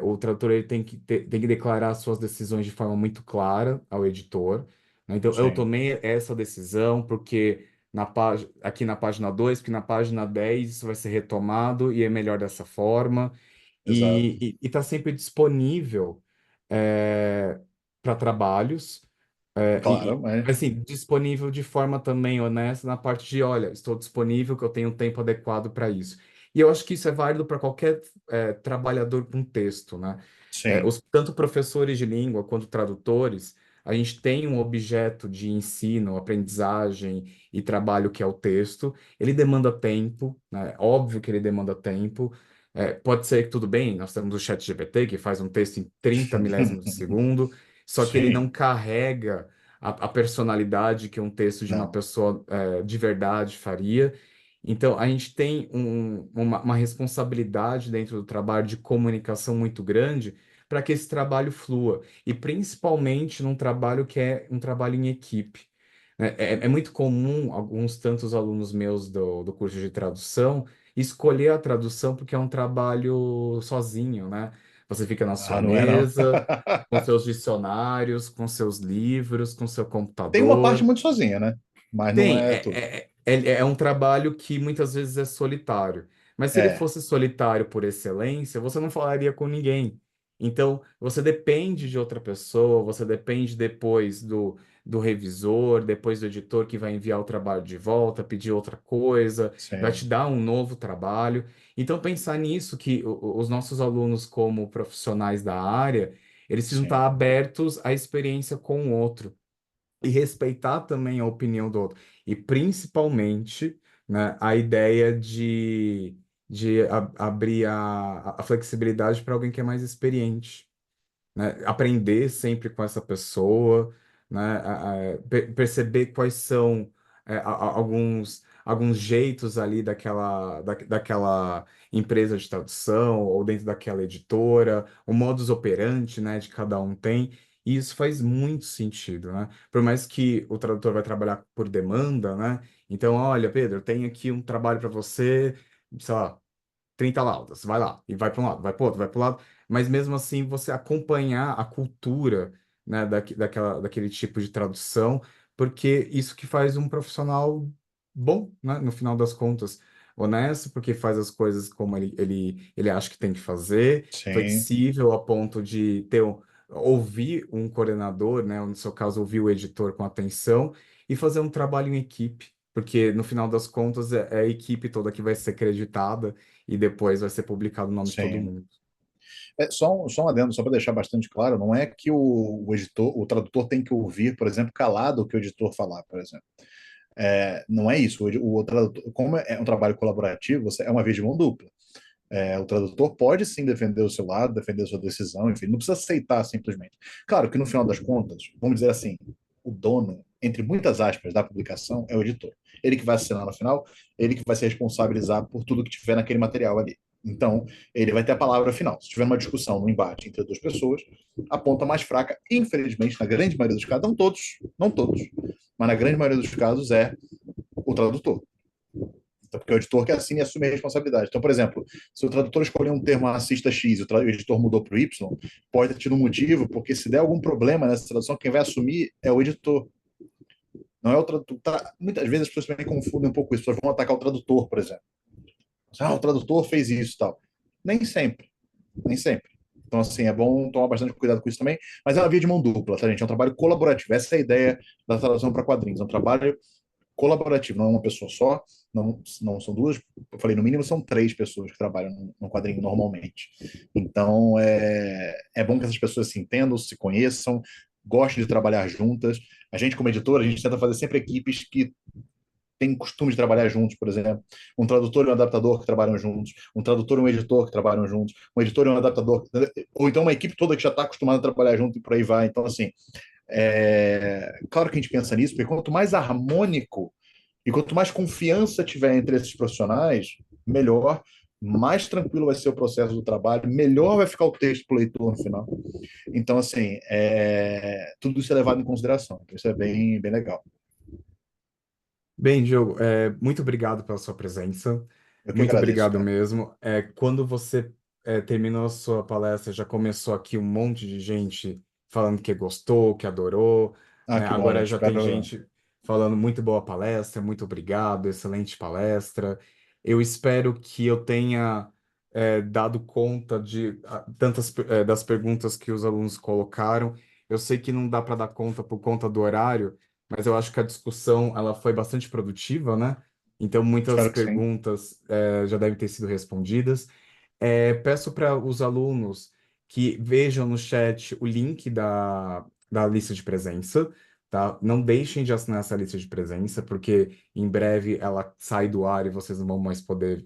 o tradutor ele tem que declarar suas decisões de forma muito clara ao editor, né? Então, eu sim, tomei essa decisão porque aqui na página 2, porque na página 10 isso vai ser retomado e é melhor dessa forma. exato. E está sempre disponível para trabalhos. Claro, mas Assim, disponível de forma também honesta na parte de, olha, estou disponível, que eu tenho um tempo adequado para isso. E eu acho que isso é válido para qualquer trabalhador com texto, né? sim, Tanto professores de língua quanto tradutores, a gente tem um objeto de ensino, aprendizagem e trabalho que é o texto. Ele demanda tempo, né? Óbvio que ele demanda tempo. Pode ser que tudo bem, nós temos o ChatGPT que faz um texto em 30 milésimos de segundo, só que ele não sim, carrega a personalidade que um texto de uma não, pessoa de verdade faria. Então, a gente tem uma responsabilidade dentro do trabalho de comunicação muito grande para que esse trabalho flua, e principalmente num trabalho que é um trabalho em equipe. Né? É muito comum alguns tantos alunos meus do curso de tradução escolher a tradução porque é um trabalho sozinho, né? Você fica na sua ah, não é não. mesa, com seus dicionários, com seus livros, com seu Tem uma parte computador. muito sozinha, né? Mas não Tem, é tudo. é um trabalho que muitas vezes é solitário. Mas se ele É, fosse solitário por excelência, você não falaria com ninguém. Então, você depende de outra pessoa, você depende depois do revisor, depois do editor que vai enviar o trabalho de volta, pedir outra coisa, vai sim, te dar um novo trabalho. Então, pensar nisso, que os nossos alunos, como profissionais da área, eles precisam estar sim, abertos à experiência com o outro e respeitar também a opinião do outro. E principalmente, né, a ideia de abrir a flexibilidade para alguém que é mais experiente, né? Aprender sempre com essa pessoa, né? Perceber quais são alguns jeitos ali daquela empresa de tradução ou dentro daquela editora, o modus operandi, né, de cada um tem. E isso faz muito sentido, né? Por mais que o tradutor vai trabalhar por demanda, né? Então, olha, Pedro, eu tenho aqui um trabalho para você, sei lá, 30 laudas, vai lá, e vai para um lado, vai para outro, vai para o lado, mas mesmo assim você acompanhar a cultura, né, daquele tipo de tradução, porque isso que faz um profissional bom, né, no final das contas, honesto, porque faz as coisas como ele acha que tem que fazer, sim, flexível a ponto de ouvir um coordenador, né, ou no seu caso, ouvir o editor com atenção, e fazer um trabalho em equipe. Porque no final das contas é a equipe toda que vai ser creditada e depois vai ser publicado o nome de todo sim. mundo. Só um adendo, só para deixar bastante claro, não é que o editor, o tradutor tem que ouvir, por exemplo, calado o que o editor falar, por exemplo. Não é isso. O tradutor, como é um trabalho colaborativo, é uma via de mão dupla. O tradutor pode sim defender o seu lado, defender a sua decisão, enfim, não precisa aceitar simplesmente. Claro que no final das contas, vamos dizer assim, o dono, entre muitas aspas, da publicação é o editor. Ele que vai assinar no final, ele que vai se responsabilizar por tudo que tiver naquele material ali. Então, ele vai ter a palavra final. Se tiver uma discussão, um embate entre duas pessoas, a ponta mais fraca, infelizmente, na grande maioria dos casos, não todos, mas na grande maioria dos casos é o tradutor. Então, porque o editor que assina e assume a responsabilidade. Então, por exemplo, se o tradutor escolher um termo racista X e o editor mudou para o Y, pode ter tido um motivo, porque se der algum problema nessa tradução, quem vai assumir é o editor. Não é o tradutor. Muitas vezes as pessoas também confundem um pouco isso. As pessoas vão atacar o tradutor, por exemplo. O tradutor fez isso e tal. Nem sempre. Nem sempre. Então, assim, é bom tomar bastante cuidado com isso também. Mas é uma via de mão dupla, tá, gente? É um trabalho colaborativo. Essa é a ideia da tradução para quadrinhos. É um trabalho colaborativo, não é uma pessoa só, não são duas, eu falei, no mínimo são três pessoas que trabalham no quadrinho normalmente. Então, é bom que essas pessoas se entendam, se conheçam, gostem de trabalhar juntas. A gente, como editor, a gente tenta fazer sempre equipes que têm costume de trabalhar juntos, por exemplo. Um tradutor e um adaptador que trabalham juntos, um tradutor e um editor que trabalham juntos, um editor e um adaptador, ou então uma equipe toda que já está acostumada a trabalhar junto e por aí vai. Então, assim, claro que a gente pensa nisso, porque quanto mais harmônico e quanto mais confiança tiver entre esses profissionais, melhor, mais tranquilo vai ser o processo do trabalho, melhor vai ficar o texto para o leitor no final. Então, assim, tudo isso é levado em consideração. Então, isso é bem, bem legal. Bem, Diogo, muito obrigado pela sua presença. Eu que Muito agradeço, obrigado cara. mesmo. Quando você terminou a sua palestra, já começou aqui um monte de gente falando que gostou, que adorou, Ah, né? que bom, Agora gente. já tem Espero. gente falando muito boa palestra, muito obrigado, excelente palestra. Eu espero que eu tenha dado conta de das perguntas que os alunos colocaram. Eu sei que não dá para dar conta por conta do horário, mas eu acho que a discussão ela foi bastante produtiva, né? Então muitas Espero que sim. perguntas já devem ter sido respondidas. Peço para os alunos que vejam no chat o link da lista de presença, tá? Não deixem de assinar essa lista de presença, porque em breve ela sai do ar e vocês não vão mais poder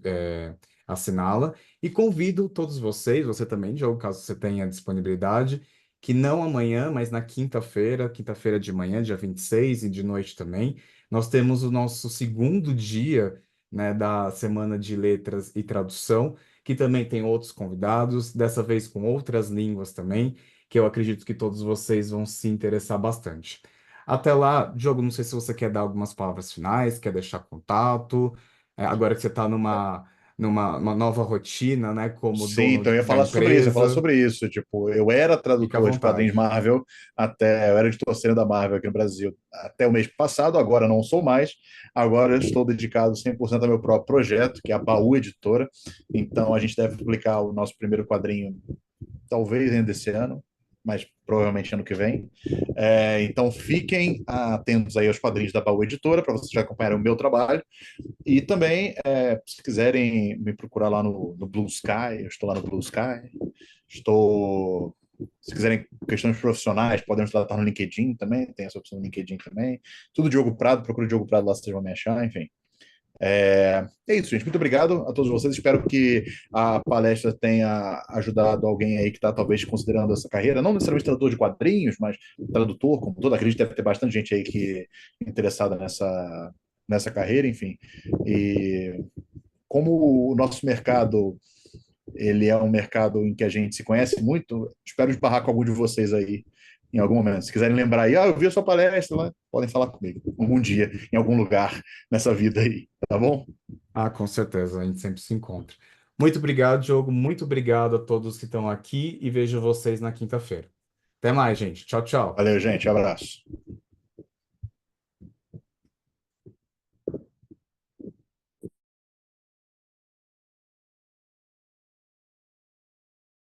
assiná-la. E convido todos vocês, você também, Diogo, caso você tenha disponibilidade, que não amanhã, mas na quinta-feira, quinta-feira de manhã, dia 26 e de noite também, nós temos o nosso segundo dia, né, da Semana de Letras e Tradução, que também tem outros convidados, dessa vez com outras línguas também, que eu acredito que todos vocês vão se interessar bastante. Até lá, Diogo, não sei se você quer dar algumas palavras finais, quer deixar contato, agora que você está numa uma nova rotina, né, como Sim, dono então eu ia da falar sobre isso, eu ia falar empresa, sobre isso. Tipo, eu era fica à tradutor de quadrinhos vontade. Marvel eu era editor sênior da Marvel aqui no Brasil até o mês passado, agora não sou mais. Agora eu estou dedicado 100% ao meu próprio projeto, que é a Baú Editora. Então a gente deve publicar o nosso primeiro quadrinho talvez ainda esse ano, mas provavelmente ano que vem. Então fiquem atentos aí aos quadrinhos da Baú Editora para vocês já acompanharem o meu trabalho. E também, se quiserem me procurar lá no Blue Sky, eu estou lá no Blue Sky. Estou. Se quiserem questões profissionais, podem nos tratar no LinkedIn também, tem essa opção no LinkedIn também. Tudo Diogo Prado, procura o Diogo Prado lá, vocês vão me achar, enfim. É isso, gente. Muito obrigado a todos vocês. Espero que a palestra tenha ajudado alguém aí que está talvez considerando essa carreira, não necessariamente tradutor de quadrinhos, mas tradutor, como todo. Acredito que deve ter bastante gente aí que é interessada nessa carreira, enfim. E como o nosso mercado ele é um mercado em que a gente se conhece muito, espero esbarrar com algum de vocês aí em algum momento. Se quiserem lembrar aí, eu vi a sua palestra lá, podem falar comigo algum dia, em algum lugar nessa vida aí, tá bom? Ah, com certeza, a gente sempre se encontra. Muito obrigado, Diogo. Muito obrigado a todos que estão aqui e vejo vocês na quinta-feira. Até mais, gente. Tchau, tchau. Valeu, gente, abraço.